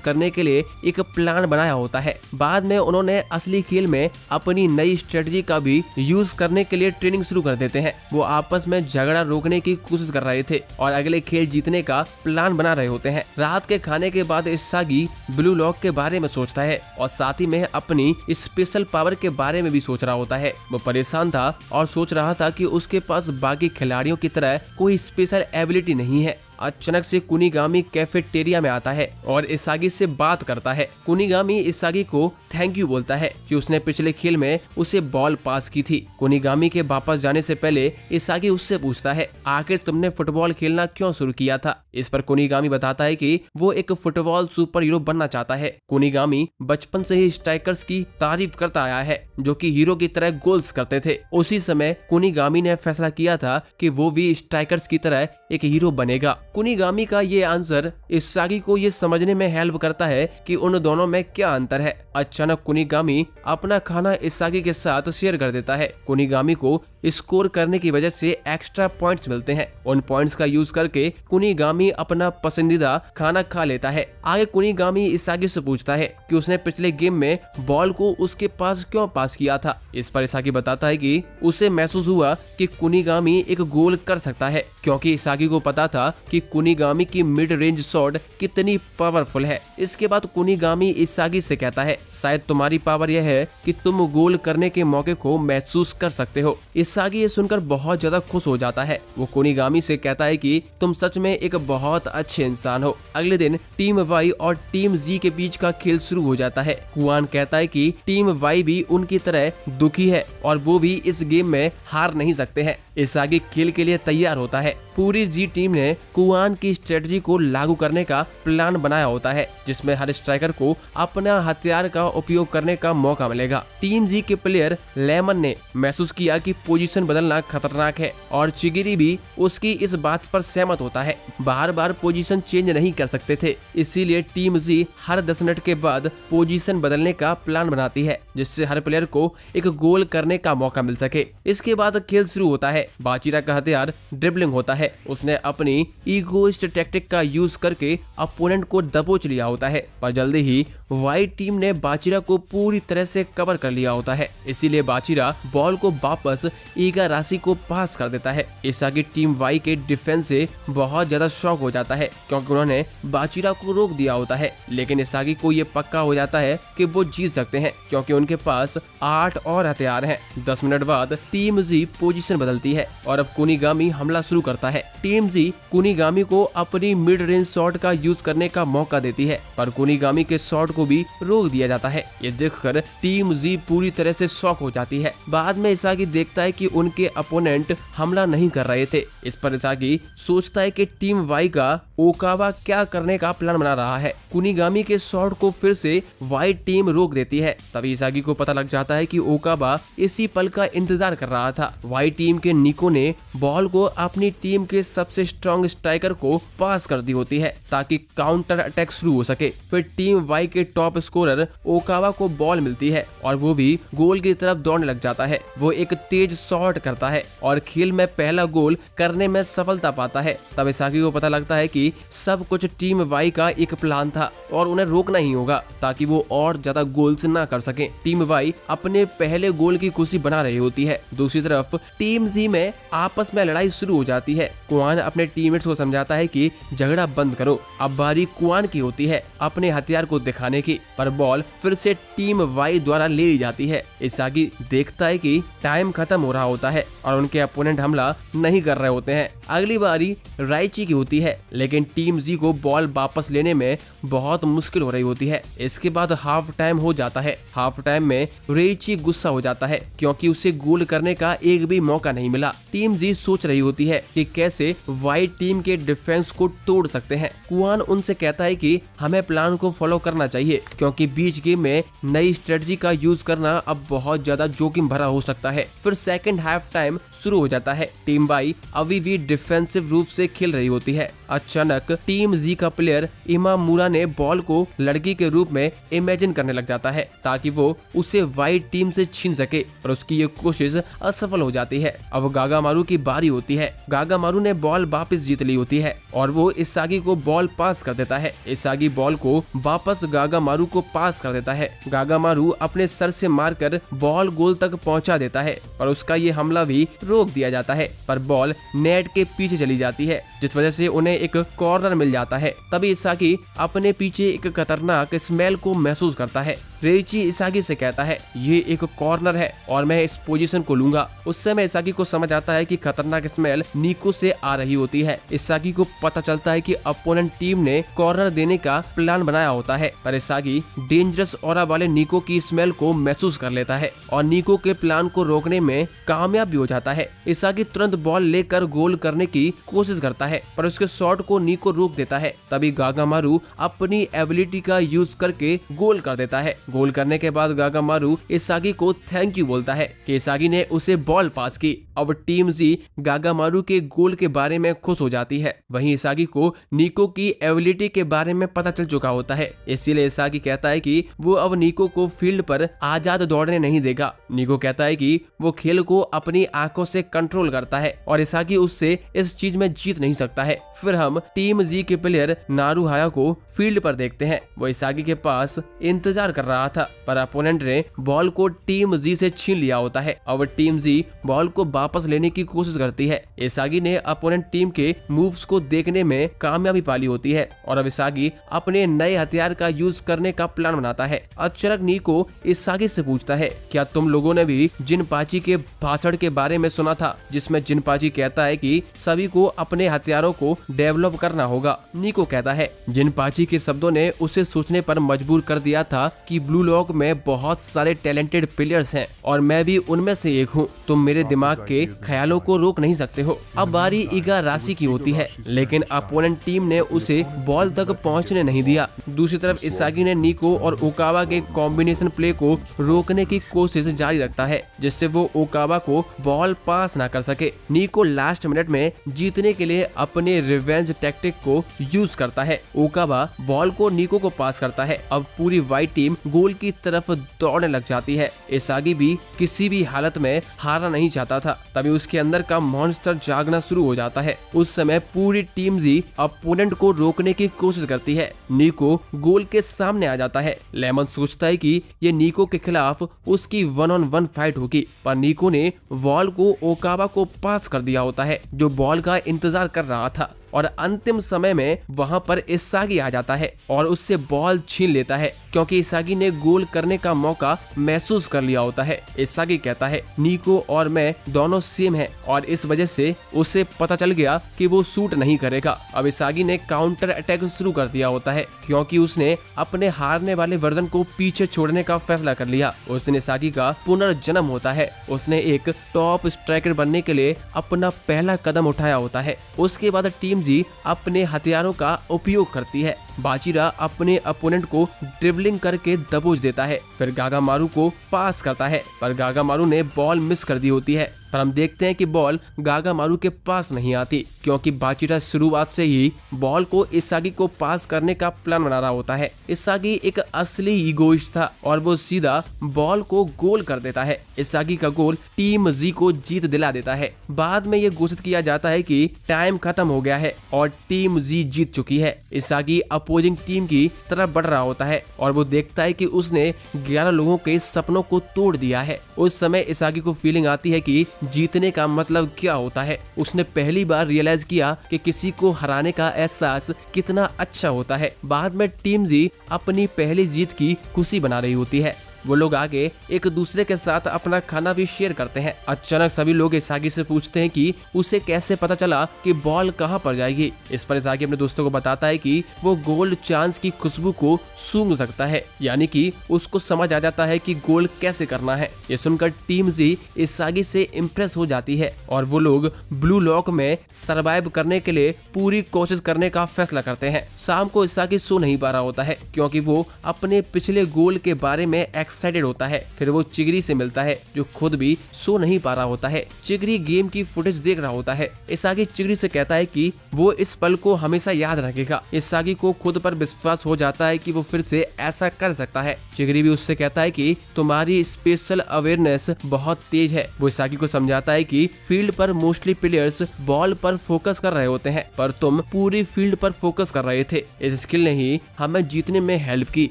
करने के लिए एक प्लान बनाया होता है। बाद में उन्होंने असली खेल में अपनी नई स्ट्रेटजी का भी यूज करने के लिए ट्रेनिंग शुरू कर देते हैं। वो आपस में झगड़ा रोकने की कोशिश कर रहे थे और अगले खेल जीतने का प्लान बना रहे होते हैं। रात के खाने के बाद इसागी ब्लू लॉक के बारे में सोचता है और साथ ही में अपनी स्पेशल पावर के बारे में भी सोच रहा होता है। वो परेशान था और सोच रहा था कि उसके पास बाकी खिलाड़ियों की तरह कोई स्पेशल एबिलिटी नहीं है। अचानक से कुनिगामी कैफेटेरिया में आता है और इसागी से बात करता है। कुनिगामी इसागी को थैंक यू बोलता है कि उसने पिछले खेल में उसे बॉल पास की थी। कुनिगामी के वापस जाने से पहले इसागी उससे पूछता है, आखिर तुमने फुटबॉल खेलना क्यों शुरू किया था? इस पर कुनिगामी बताता है कि वो एक फुटबॉल सुपर हीरो बनना चाहता है। कुनिगामी बचपन से ही स्ट्राइकर्स की तारीफ करता आया है, जो कि हीरो की तरह गोल्स करते थे। उसी समय कुनिगामी ने फैसला किया था कि वो भी स्ट्राइकर्स की तरह एक हीरो बनेगा। कुनिगामी का ये आंसर इसागी को ये समझने में हेल्प करता है कि उन दोनों में क्या अंतर है। अचानक कुनिगामी अपना खाना इसागी के साथ शेयर कर देता है। कुनिगामी को स्कोर करने की वजह से एक्स्ट्रा पॉइंट्स मिलते हैं। उन पॉइंट्स का यूज करके कुनिगामी अपना पसंदीदा खाना खा लेता है। आगे कुनिगामी इसागी से पूछता है कि उसने पिछले गेम में बॉल को उसके पास क्यों पास किया था। इस पर इसागी बताता है कि उसे महसूस हुआ कि कुनिगामी एक गोल कर सकता है, क्योंकि इसागी को पता था कि कुनिगामी की मिड रेंज शॉट कितनी पावरफुल है। इसके बाद कुनिगामी इसागी से कहता है, शायद तुम्हारी पावर यह है कि तुम गोल करने के मौके को महसूस कर सकते हो। इसागी ये सुनकर बहुत ज्यादा खुश हो जाता है। वो कुनिगामी से कहता है कि तुम सच में एक बहुत अच्छे इंसान हो। अगले दिन टीम वाई और टीम जी के बीच का खेल शुरू हो जाता है। कुआन कहता है कि टीम वाई भी उनकी तरह दुखी है और वो भी इस गेम में हार नहीं सकते हैं। इसागी खेल के लिए तैयार होता है। पूरी जी टीम ने कुआन की स्ट्रेटजी को लागू करने का प्लान बनाया होता है, जिसमें हर स्ट्राइकर को अपना हथियार का उपयोग करने का मौका मिलेगा। टीम जी के प्लेयर लेमन ने महसूस किया कि पोजीशन बदलना खतरनाक है और चिगिरी भी उसकी इस बात पर सहमत होता है। बार बार पोजीशन चेंज नहीं कर सकते थे, इसीलिए टीम जी हर 10 मिनट के बाद पोजीशन बदलने का प्लान बनाती है, जिससे हर प्लेयर को एक गोल करने का मौका मिल सके। इसके बाद खेल शुरू होता है। बाचिरा का हथियार ड्रिबलिंग होता है। उसने अपनी ईगोइस्ट टैक्टिक का यूज करके अपोनेंट को दबोच लिया होता है, पर जल्दी ही व्हाइट टीम ने बाचिरा को पूरी तरह से कवर कर लिया होता है। इसीलिए बाचिरा बॉल को वापस इगारासी को पास कर देता है। इसागी टीम वाई के डिफेंस से बहुत ज्यादा शॉक हो जाता है, क्योंकि उन्होंने बाचिरा को रोक दिया होता है। लेकिन इसागी को ये पक्का हो जाता है कि वो जीत सकते हैं, क्योंकि उनके पास 8 और हथियार हैं। 10 मिनट बाद टीम जी पोजीशन बदलती है और अब कुनिगामी हमला शुरू करता है। टीम जी कुनिगामी को अपनी मिड रेंज शॉट का यूज करने का मौका देती है, पर कुनिगामी के शॉट को भी रोक दिया जाता है। ये देखकर टीम जी पूरी तरह से शॉक हो जाती है। बाद में इसागी देखता है कि उनके अपोनेंट हमला नहीं कर रहे थे। इस पर इसागी सोचता है कि टीम वाई का ओकावा क्या करने का प्लान बना रहा है। कुनिगामी के शॉट को फिर से व्हाइट टीम रोक देती है। तभी इसागी को पता लग जाता है कि ओकावा इसी पल का इंतजार कर रहा था। व्हाइट टीम के निको ने बॉल को अपनी टीम के सबसे स्ट्रॉन्ग स्ट्राइकर को पास कर दी होती है, ताकि काउंटर अटैक शुरू हो सके। फिर टीम वाई के टॉप स्कोरर ओकावा को बॉल मिलती है और वो भी गोल की तरफ दौड़ने लग जाता है। वो एक तेज शॉट करता है और खेल में पहला गोल करने में सफलता पाता है। तब इसागी को पता लगता है कि कि सब कुछ टीम वाई का एक प्लान था और उन्हें रोकना ही होगा ताकि वो और ज्यादा गोल्स ना कर सके। टीम वाई अपने पहले गोल की खुशी बना रही होती है। दूसरी तरफ टीम जी में आपस में लड़ाई शुरू हो जाती है। कुआन अपने टीममेट्स को समझाता है कि झगड़ा बंद करो। अब बारी कुआन की होती है अपने हथियार को दिखाने की, पर बॉल फिर से टीम वाई द्वारा ले ली जाती है। इसागी देखता है कि टाइम खत्म हो रहा होता है और उनके अपोनेंट हमला नहीं कर रहे होते हैं। अगली बारी राइची की होती है, लेकिन टीम जी को बॉल वापस लेने में बहुत मुश्किल हो रही होती है। इसके बाद हाफ टाइम हो जाता है। हाफ टाइम में राइची गुस्सा हो जाता है क्योंकि उसे गोल करने का एक भी मौका नहीं मिला। टीम जी सोच रही होती है कि कैसे वाइट टीम के डिफेंस को तोड़ सकते हैं। कुआन उनसे कहता है कि हमें प्लान को फॉलो करना चाहिए क्योंकि बीच गेम में नई स्ट्रेटजी का यूज करना अब बहुत ज्यादा जोखिम भरा हो सकता है। फिर सेकंड हाफ टाइम शुरू हो जाता है। टीम वाई अभी भी डिफेंसिव रूप से खेल रही होती है। अचानक टीम जी का प्लेयर इमामुरा ने बॉल को लड़की के रूप में इमेजिन करने लग जाता है ताकि वो उसे वाइट टीम से छीन सके, पर उसकी ये कोशिश असफल हो जाती है। अब गागामारू की बारी होती है। गागामारू ने बॉल वापस जीत ली होती है और वो इसागी को बॉल पास कर देता है। इसागी बॉल को वापस गागामारू को पास कर देता है। गागामारू अपने सर से मारकर बॉल गोल तक पहुंचा देता है, पर उसका ये हमला भी रोक दिया जाता है। पर बॉल नेट के पीछे चली जाती है, जिस वजह से उन्हें एक कॉर्नर मिल जाता है। तभी इसागी अपने पीछे एक खतरनाक स्मेल को महसूस करता है। रेइची इसागी से कहता है ये एक कॉर्नर है और मैं इस पोजीशन को लूंगा। उस समय इसागी को समझ आता है कि खतरनाक स्मेल निको से आ रही होती है। इसागी को पता चलता है कि अपोनेंट टीम ने कॉर्नर देने का प्लान बनाया होता है, पर इसागी डेंजरस ऑरा वाले निको की स्मेल को महसूस कर लेता है और निको के प्लान को रोकने में कामयाब भी हो जाता है। इसागी तुरंत बॉल लेकर गोल करने की कोशिश करता है, पर उसके शॉट को निको रोक देता है। तभी गागामारू अपनी एबिलिटी का यूज करके गोल कर देता है। गोल करने के बाद गागामारू इसागी को थैंक यू बोलता है कि इसागी ने उसे बॉल पास की। अब टीम जी गागामारू के गोल के बारे में खुश हो जाती है। वहीं इसागी को निको की एबिलिटी के बारे में पता चल चुका होता है, इसीलिए इसागी कहता है कि वो अब निको को फील्ड पर आजाद दौड़ने नहीं देगा। निको कहता है कि वो खेल को अपनी आंखों से कंट्रोल करता है और इसागी उससे इस चीज में जीत नहीं सकता है। फिर हम टीम जी के प्लेयर नारुहाया को फील्ड पर देखते हैं। वो इसागी के पास इंतजार कर रहा था, पर अपोनेंट ने बॉल को टीम जी से छीन लिया होता है। अब टीम जी बॉल को वापस लेने की कोशिश करती है। इसागी ने अपोनेंट टीम के मूव्स को देखने में कामयाबी पाली होती है और अब इसागी अपने नए हथियार का यूज करने का प्लान बनाता है। अचानक निको इसागी से पूछता है क्या तुम लोगों ने भी जिनपाची के भाषण के बारे में सुना था, जिसमें जिनपाची कहता है कि सभी को अपने हथियारों को डेवलप करना होगा। निको कहता है जिनपाची के शब्दों ने उसे सोचने पर मजबूर कर दिया था कि ब्लू लॉक में बहुत सारे टैलेंटेड प्लेयर्स हैं और मैं भी उनमें से एक हूँ। तुम मेरे दिमाग के ख्यालों को रोक नहीं सकते हो। अब बारी इगाराशी की होती है, लेकिन अपोनेंट टीम ने उसे बॉल तक पहुंचने नहीं दिया। दूसरी तरफ इसागी ने निको और ओकावा के कॉम्बिनेशन प्ले को रोकने की कोशिश जारी रखता है, जिससे वो ओकावा को बॉल पास ना कर सके। निको लास्ट मिनट में जीतने के लिए अपने रिवेंज टैक्टिक को यूज करता है। ओकावा बॉल को निको को पास करता है। अब पूरी वाइट टीम गोल की तरफ दौड़ने लग जाती है। इसागी भी किसी भी हालत में हारना नहीं चाहता था। तभी उसके अंदर का मॉन्स्टर जागना शुरू हो जाता है। उस समय पूरी टीम जी अपोनेंट को रोकने की कोशिश करती है। निको गोल के सामने आ जाता है। लेमन सोचता है कि ये निको के खिलाफ उसकी 1-on-1 फाइट होगी, पर निको ने बॉल को ओकावा को पास कर दिया होता है, जो बॉल का इंतजार कर रहा था। और अंतिम समय में वहां पर इसागी आ जाता है और उससे बॉल छीन लेता है, क्योंकि इसागी ने गोल करने का मौका महसूस कर लिया होता है। इसागी कहता है निको और मैं दोनों सेम हैं और इस वजह से उसे पता चल गया कि वो शूट नहीं करेगा। अब इसागी ने काउंटर अटैक शुरू कर दिया होता है, क्योंकि उसने अपने हारने वाले वर्जन को पीछे छोड़ने का फैसला कर लिया। उस दिन इसागी का पुनर्जन्म होता है। उसने एक टॉप स्ट्राइकर बनने के लिए अपना पहला कदम उठाया होता है। उसके बाद टीम जी अपने हथियारों का उपयोग करती है। बाजीरा अपने अपोनेंट को ड्रिबलिंग करके दबोच देता है, फिर गागामारू को पास करता है, पर गागामारू ने बॉल मिस कर दी होती है। पर हम देखते हैं कि बॉल गागामारू के पास नहीं आती, क्योंकि बाचिटा शुरुआत से ही बॉल को इसागी को पास करने का प्लान बना रहा होता है। इसागी एक असली ईगोइस्ट था और वो सीधा बॉल को गोल कर देता है। इसागी का गोल टीम जी को जीत दिला देता है। बाद में ये घोषित किया जाता है कि टाइम खत्म हो गया है और टीम जी जीत चुकी है। इसागी अपोजिंग टीम की तरफ बढ़ रहा होता है और वो देखता है कि उसने 11 लोगों के सपनों को तोड़ दिया है। उस समय इसागी को फीलिंग आती है कि जीतने का मतलब क्या होता है। उसने पहली बार रियलाइज किया कि किसी को हराने का एहसास कितना अच्छा होता है। बाद में टीम जी अपनी पहली जीत की खुशी बना रही होती है। वो लोग आगे एक दूसरे के साथ अपना खाना भी शेयर करते हैं। अचानक सभी लोग इसागी से पूछते हैं कि उसे कैसे पता चला कि बॉल कहां पर जाएगी। इस पर इसागी अपने दोस्तों को बताता है कि वो गोल्ड चांस की खुशबू को सूंघ सकता है, यानी कि उसको समझ आ जाता है कि गोल कैसे करना है। ये सुनकर टीम जी इसागी से इम्प्रेस हो जाती है और वो लोग ब्लू लॉक में सर्वाइव करने के लिए पूरी कोशिश करने का फैसला करते हैं। शाम को इसागी सो नहीं पा रहा होता है, क्योंकि वो अपने पिछले गोल के बारे में एक्साइटेड होता है। फिर वो चिगरी से मिलता है, जो खुद भी सो नहीं पा रहा होता है। चिगरी गेम की फुटेज देख रहा होता है। इसागी चिगरी से कहता है कि वो इस पल को हमेशा याद रखेगा। इसागी को खुद पर विश्वास हो जाता है कि वो फिर से ऐसा कर सकता है। चिगरी भी उससे कहता है कि तुम्हारी स्पेशल अवेयरनेस बहुत तेज है। वो इसागी को समझाता है कि फील्ड पर मोस्टली प्लेयर्स बॉल पर फोकस कर रहे होते हैं, पर तुम पूरी फील्ड पर फोकस कर रहे थे। इस स्किल ने ही हमें जीतने में हेल्प की।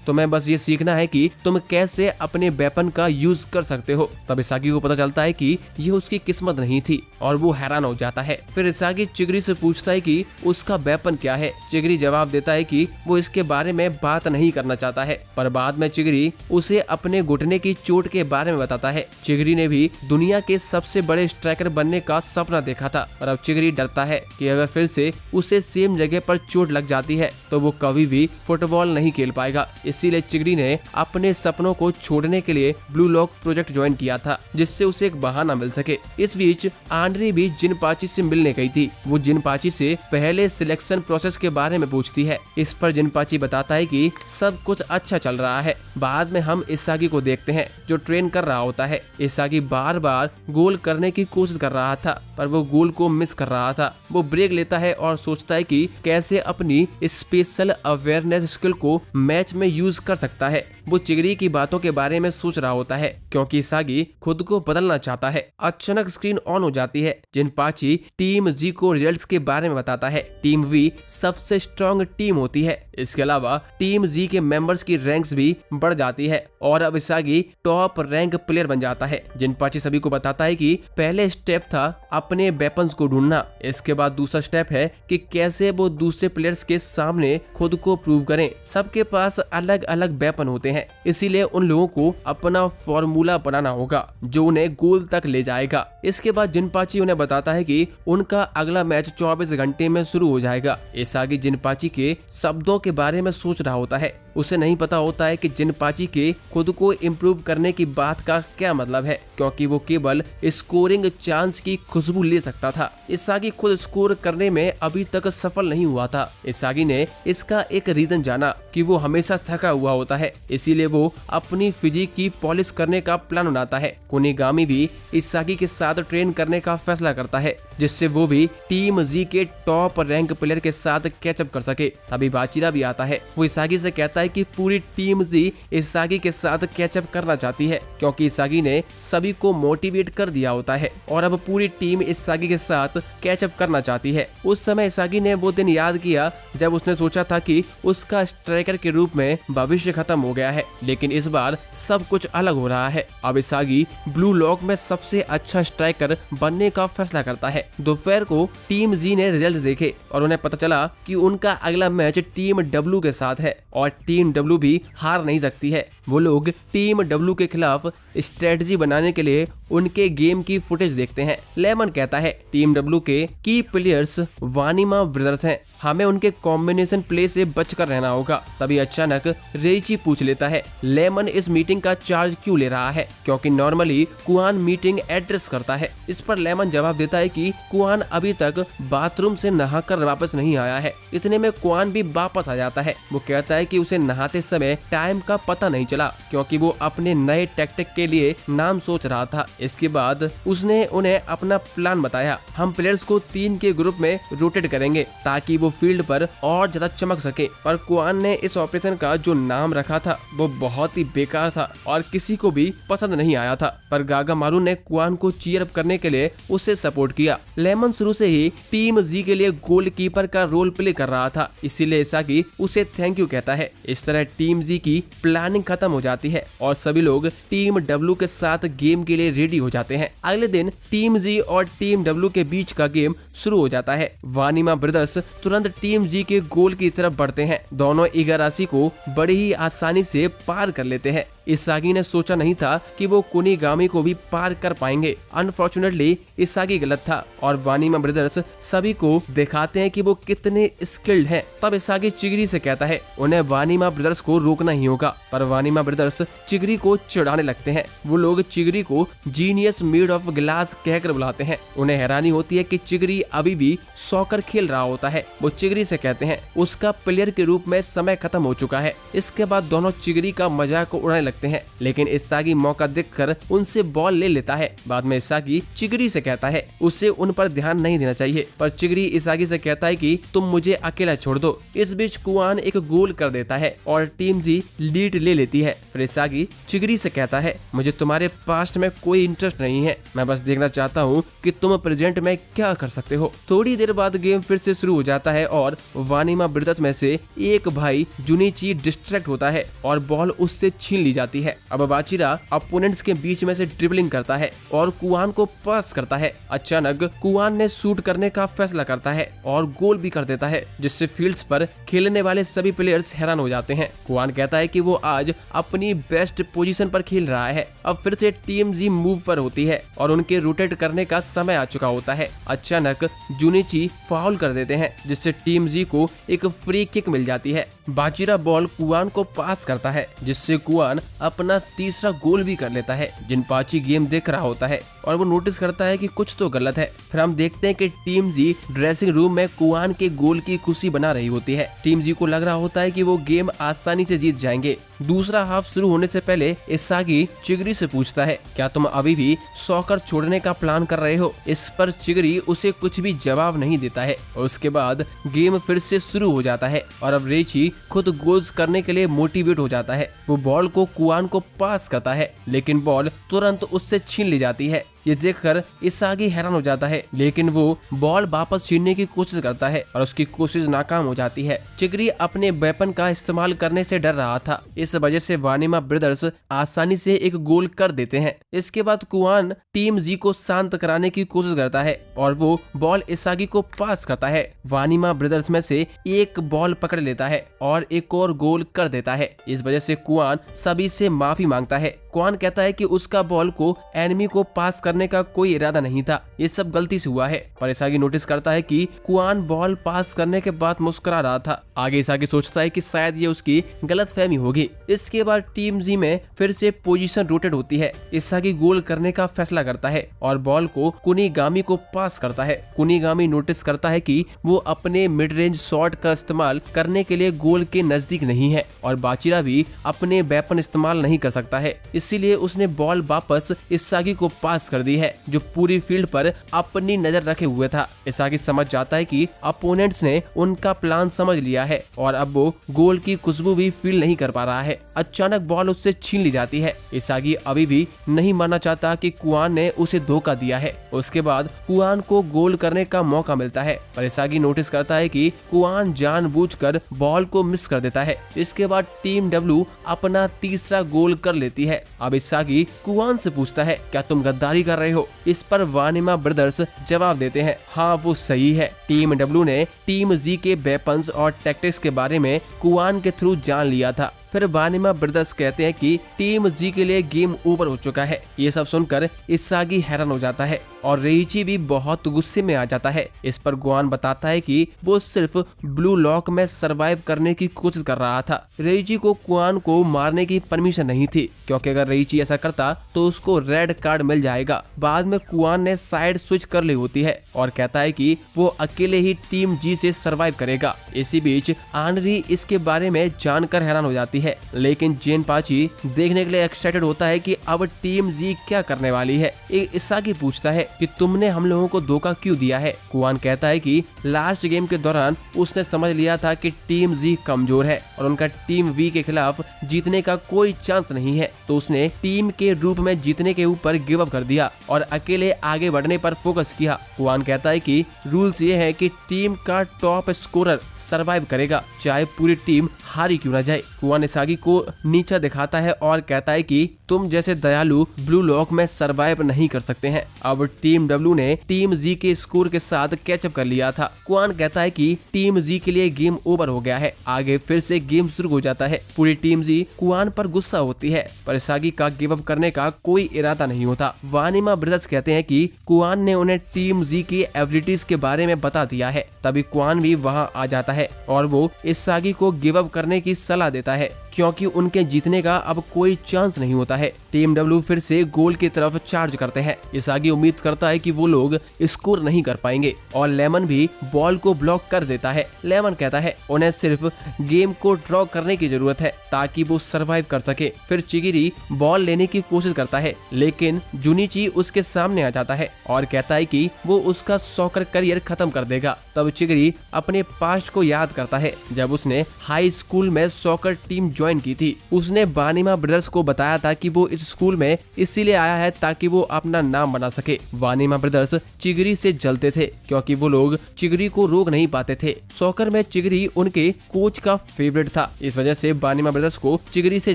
तुम्हें बस ये सीखना है कि तुम कैसे अपने वेपन का यूज कर सकते हो। तब इसागी को पता चलता है कि ये उसकी किस्मत नहीं थी और वो हैरान हो जाता है। फिर इसागी चिगरी से पूछता है कि उसका वेपन क्या है। चिगरी जवाब देता है कि वो इसके बारे में बात नहीं करना चाहता है, पर बाद में चिगरी उसे अपने घुटने की चोट के बारे में बताता है। चिगरी ने भी दुनिया के सबसे बड़े स्ट्राइकर बनने का सपना देखा था और अब चिगरी डरता है कि अगर फिर से उसे सेम जगह पर चोट लग जाती है तो वो कभी भी फुटबॉल नहीं खेल पाएगा। इसीलिए चिगरी ने अपने सपनों को छोड़ने के लिए ब्लू लॉक प्रोजेक्ट ज्वाइन किया था, जिससे उसे एक बहाना मिल सके। इस बीच आंड्री भी जिनपाची से मिलने गई थी। वो जिनपाची से पहले सिलेक्शन प्रोसेस के बारे में पूछती है। इस पर जिनपाची बताता है कि सब कुछ अच्छा चल रहा है। बाद में हम इसागी को देखते हैं, जो ट्रेन कर रहा होता है। इसागी बार बार गोल करने की कोशिश कर रहा था, पर वो गोल को मिस कर रहा था। वो ब्रेक लेता है और सोचता है कि कैसे अपनी स्पेशल अवेयरनेस स्किल को मैच में यूज कर सकता है। वो चिगरी की बातों के बारे में सोच रहा होता है, क्योंकि इसागी खुद को बदलना चाहता है। अचानक स्क्रीन ऑन हो जाती है। जिनपाची टीम जी को रिजल्ट्स के बारे में बताता है। टीम वी सबसे स्ट्रॉन्ग टीम होती है। इसके अलावा टीम जी के मेंबर्स की रैंक्स भी बढ़ जाती है और अब इसागी टॉप रैंक प्लेयर बन जाता है। जिनपाची सभी को बताता है कि पहले स्टेप था अपने वेपन्स को ढूंढना, इसके बाद दूसरा स्टेप है कि कैसे वो दूसरे प्लेयर्स के सामने खुद को प्रूव करें। सबके पास अलग अलग वेपन होते हैं, इसीलिए उन लोगों को अपना फॉर्मूला बनाना होगा जो उन्हें गोल तक ले जाएगा। इसके बाद जिनपाची उन्हें बताता है कि उनका अगला मैच 24 घंटे में शुरू हो जाएगा। इसागी जिनपाची के शब्दों के बारे में सोच रहा होता है। उसे नहीं पता होता है कि जिनपाची के खुद को इम्प्रूव करने की बात का क्या मतलब है, क्योंकि वो केवल स्कोरिंग चांस की खुशबू ले सकता था। इसागी खुद स्कोर करने में अभी तक सफल नहीं हुआ था। इसागी ने इसका एक रीजन जाना कि वो हमेशा थका हुआ होता है, इसीलिए वो अपनी फिजिक की पॉलिश करने का प्लान बनाता है। कुनिगामी भी इसागी के साथ ट्रेन करने का फैसला करता है, जिससे वो भी टीम जी के टॉप रैंक प्लेयर के साथ कैचअप कर सके। तभी बाचिरा भी आता है। वो इसागी से कहता है कि पूरी टीम जी इसागी के साथ कैचअप करना चाहती है, क्योंकि इसागी ने सभी को मोटिवेट कर दिया होता है और अब पूरी टीम इसागी के साथ कैचअप करना चाहती है। उस समय इसागी ने वो दिन याद किया जब उसने सोचा था कि उसका स्ट्राइकर के रूप में भविष्य खत्म हो गया है, लेकिन इस बार सब कुछ अलग हो रहा है। अब इसागी ब्लू लॉक में सबसे अच्छा स्ट्राइकर बनने का फैसला करता है। दोपहर को टीम जी ने रिजल्ट देखे और उन्हें पता चला कि उनका अगला मैच टीम डब्ल्यू के साथ है और टीम डब्ल्यू भी हार नहीं सकती है। वो लोग टीम डब्ल्यू के खिलाफ स्ट्रेटजी बनाने के लिए उनके गेम की फुटेज देखते हैं। लेमन कहता है टीम डब्ल्यू के की प्लेयर्स वानिमा ब्रदर्स हैं, हमें उनके कॉम्बिनेशन प्ले से बचकर रहना होगा। तभी अचानक रेइची पूछ लेता है लेमन इस मीटिंग का चार्ज क्यों ले रहा है, क्योंकि नॉर्मली कुआन मीटिंग एड्रेस करता है। इस पर लेमन जवाब देता है कि कुआन अभी तक बाथरूम से नहाकर वापस नहीं आया है इतने में कुआन भी वापस आ जाता है। वो कहता है कि उसे नहाते समय टाइम का पता नहीं चला क्योंकि वो अपने नए टैक्टिक के लिए नाम सोच रहा था। इसके बाद उसने उन्हें अपना प्लान बताया। हम प्लेयर्स को 3 के ग्रुप में रोटेट करेंगे ताकि वो फील्ड पर और ज्यादा चमक सके। पर कुआन ने इस ऑपरेशन का जो नाम रखा था वो बहुत ही बेकार था और किसी को भी पसंद नहीं आया था। पर गागामारू ने कुआन को चीयर अप करने के लिए उसे सपोर्ट किया। लेमन शुरू से ही टीम जी के लिए गोलकीपर का रोल प्ले कर रहा था, इसीलिए इसागी उसे थैंक यू कहता है। इस तरह टीम जी की प्लानिंग खत्म हो जाती है और सभी लोग टीम डब्ल्यू के साथ गेम के लिए रेडी हो जाते हैं। अगले दिन टीम जी और टीम डब्ल्यू के बीच का गेम शुरू हो जाता है। वानिमा ब्रदर्स तुरंत टीम जी के गोल की तरफ बढ़ते हैं। दोनों इगाराशी को बड़ी ही आसानी से पार कर लेते हैं। इसागी ने सोचा नहीं था कि वो कुनिगामी को भी पार कर पाएंगे। अनफॉर्चुनेटली इसागी गलत था और वानिमा ब्रदर्स सभी को दिखाते हैं कि वो कितने स्किल्ड हैं। तब इसागी चिगरी से कहता है उन्हें वानिमा ब्रदर्स को रोकना ही होगा। पर वानिमा ब्रदर्स चिगरी को चिढ़ाने लगते हैं। वो लोग चिगरी को जीनियस मेड ऑफ ग्लास कहकर बुलाते हैं। उन्हें हैरानी होती है कि चिगरी अभी भी सॉकर खेल रहा होता है। वो चिगरी से कहते हैं उसका प्लेयर के रूप में समय खत्म हो चुका है। इसके बाद दोनों चिगरी का मजाक उड़ाने लगते हैं, लेकिन इसागी मौका देखकर उनसे बॉल ले लेता है। बाद में इसागी चिगरी से कहता है उसे उन पर ध्यान नहीं देना चाहिए। पर चिगरी इसागी से कहता है कि तुम मुझे अकेला छोड़ दो। इस बीच कुआन एक गोल कर देता है और टीम जी लीड ले लेती है। फिर इसागी चिगरी से कहता है मुझे तुम्हारे पास्ट में कोई इंटरेस्ट नहीं है, मैं बस देखना चाहता हूँ कि तुम प्रेजेंट में क्या कर सकते हो। थोड़ी देर बाद गेम फिर से शुरू हो जाता है और वानिमा ब्रदर्स में से एक भाई जुनिची डिस्ट्रैक्ट होता है और बॉल उससे छीन ली जाती है। अब बाचिरा अपोनेंट्स के बीच में से ड्रिबलिंग करता है और कुआन को पास करता है। अचानक कुआन ने शूट करने का फैसला करता है और गोल भी कर देता है, जिससे फील्ड्स पर खेलने वाले सभी प्लेयर्स हैरान हो जाते हैं। कुआन कहता है कि वो आज अपनी बेस्ट पोजीशन पर खेल रहा है। अब फिर से टीम जी मूव पर होती है और उनके रोटेट करने का समय आ चुका होता है। अचानक जुनिची फाउल कर देते हैं, जिससे टीम जी को एक फ्री किक मिल जाती है। बाचिरा बॉल कुआन को पास करता है, जिससे कुआन अपना तीसरा गोल भी कर लेता है। जिनपाची गेम देख रहा होता है और वो नोटिस करता है कि कुछ तो गलत है। फिर हम देखते हैं कि टीम जी ड्रेसिंग रूम में कुआन के गोल की खुशी बना रही होती है। टीम जी को लग रहा होता है कि वो गेम आसानी से जीत जाएंगे। दूसरा हाफ शुरू होने से पहले इसागी चिगरी से पूछता है क्या तुम अभी भी सॉकर छोड़ने का प्लान कर रहे हो। इस पर चिगरी उसे कुछ भी जवाब नहीं देता है। और उसके बाद गेम फिर से शुरू हो जाता है और अब रेची खुद गोल्स करने के लिए मोटिवेट हो जाता है। वो बॉल को कुआन को पास करता है, लेकिन बॉल तुरंत उससे छीन ली जाती है। ये देखकर इसागी हैरान हो जाता है, लेकिन वो बॉल वापस छीनने की कोशिश करता है और उसकी कोशिश नाकाम हो जाती है। चिगरी अपने वेपन का इस्तेमाल करने से डर रहा था, इस वजह से वानिमा ब्रदर्स आसानी से एक गोल कर देते हैं। इसके बाद कुआन टीम जी को शांत कराने की कोशिश करता है और वो बॉल इसागी को पास करता है। वानिमा ब्रदर्स में से एक बॉल पकड़ लेता है और एक और गोल कर देता है। इस वजह से कुआन सभी से माफी मांगता है। कुआन कहता है कि उसका बॉल को एनिमी को पास करने का कोई इरादा नहीं था, ये सब गलती से हुआ है। पर इसागी नोटिस करता है कि कुआन बॉल पास करने के बाद मुस्कुरा रहा था। आगे इसागी सोचता है कि शायद ये उसकी गलतफहमी होगी। इसके बाद टीम जी में फिर से पोजीशन रोटेट होती है। इसागी गोल करने का फैसला करता है और बॉल को कुनिगामी को पास करता है। कुनिगामी नोटिस करता है कि वो अपने मिड रेंज शॉट का इस्तेमाल करने के लिए गोल के नजदीक नहीं है और बाचिरा भी अपने वेपन इस्तेमाल नहीं कर सकता है, इसीलिए उसने बॉल वापस इसागी को पास कर दी है, जो पूरी फील्ड पर अपनी नजर रखे हुए था। इसागी समझ जाता है कि अपोनेंट्स ने उनका प्लान समझ लिया है और अब वो गोल की खुशबू भी फील नहीं कर पा रहा है। अचानक बॉल उससे छीन ली जाती है। इसागी अभी भी नहीं मानना चाहता कि कुआन ने उसे धोखा दिया है। उसके बाद कुआन को गोल करने का मौका मिलता है, पर इसागी नोटिस करता है कि कुआन जानबूझकर बॉल को मिस कर देता है। इसके बाद टीम डब्ल्यू अपना तीसरा गोल कर लेती है। अब इसागी कुआन से पूछता है क्या तुम गद्दारी कर रहे हो। इस पर वानिमा ब्रदर्स जवाब देते हैं हाँ वो सही है। टीम डब्ल्यू ने टीम जी के वेपन्स और टैक्टिक्स के बारे में कुआन के थ्रू जान लिया था। फिर वानिमा ब्रदर्स कहते हैं कि टीम जी के लिए गेम ओवर हो चुका है। ये सब सुनकर इसागी हैरान हो जाता है और रेइची भी बहुत गुस्से में आ जाता है। इस पर गुआन बताता है कि वो सिर्फ ब्लू लॉक में सरवाइव करने की कोशिश कर रहा था। रेइची को कुआन को मारने की परमिशन नहीं थी, क्योंकि अगर रेइची ऐसा करता तो उसको रेड कार्ड मिल जाएगा। बाद में कुआन ने साइड स्विच कर ली होती है और कहता है कि वो अकेले ही टीम जी से सरवाइव करेगा। इसी बीच आनरी इसके बारे में जानकर हैरान हो जाती है, लेकिन जेनपाची देखने के लिए एक्साइटेड होता है कि अब टीम जी क्या करने वाली है। इसागी पूछता है कि तुमने हम लोगों को धोखा क्यों दिया है। कुआन कहता है कि लास्ट गेम के दौरान उसने समझ लिया था कि टीम जी कमजोर है और उनका टीम वी के खिलाफ जीतने का कोई चांस नहीं है, तो उसने टीम के रूप में जीतने के ऊपर गिव अप कर दिया और अकेले आगे बढ़ने पर फोकस किया। कुआन कहता है कि रूल्स ये है कि टीम का टॉप स्कोरर सरवाइव करेगा, चाहे पूरी टीम हारी क्यों ना जाए। कुआन इसागी को नीचा दिखाता है और कहता है कि तुम जैसे दयालु ब्लू लॉक में सरवाइव नहीं कर सकते हैं। अब टीम डब्ल्यू ने टीम जी के स्कोर के साथ कैचअप कर लिया था। कुआन कहता है कि टीम जी के लिए गेम ओवर हो गया है, आगे फिर से गेम शुरू हो जाता है। पूरी टीम जी कुआन पर गुस्सा होती है, पर इसागी का गिव अप करने का कोई इरादा नहीं होता। वानिमा ब्रदर्स कहते हैं कि कुआन ने उन्हें टीम जी की एबिलिटीज के बारे में बता दिया है। तभी कुआन भी वहां आ जाता है और वो इसागी को गिव अप करने की सलाह देता है, क्योंकि उनके जीतने का अब कोई चांस नहीं होता है। टीम डब्ल्यू फिर से गोल की तरफ चार्ज करते हैं। इसागी उम्मीद करता है कि वो लोग स्कोर नहीं कर पाएंगे और लेमन भी बॉल को ब्लॉक कर देता है। लेमन कहता है उन्हें सिर्फ गेम को ड्रॉ करने की जरूरत है ताकि वो सरवाइव कर सके। फिर चिगिरी बॉल लेने की कोशिश करता है, लेकिन जुनिची उसके सामने आ जाता है और कहता है कि वो उसका सॉकर करियर खत्म कर देगा। तब चिगिरी अपने पास्ट को याद करता है, जब उसने हाई स्कूल में सॉकर टीम ज्वाइन की थी। उसने वानिमा ब्रदर्स को बताया था कि वो इस स्कूल में इसीलिए आया है ताकि वो अपना नाम बना सके। वानिमा ब्रदर्स चिगरी से जलते थे, क्योंकि वो लोग चिगरी को रोक नहीं पाते थे। सॉकर में चिगरी उनके कोच का फेवरेट था, इस वजह से वानिमा ब्रदर्स को चिगरी से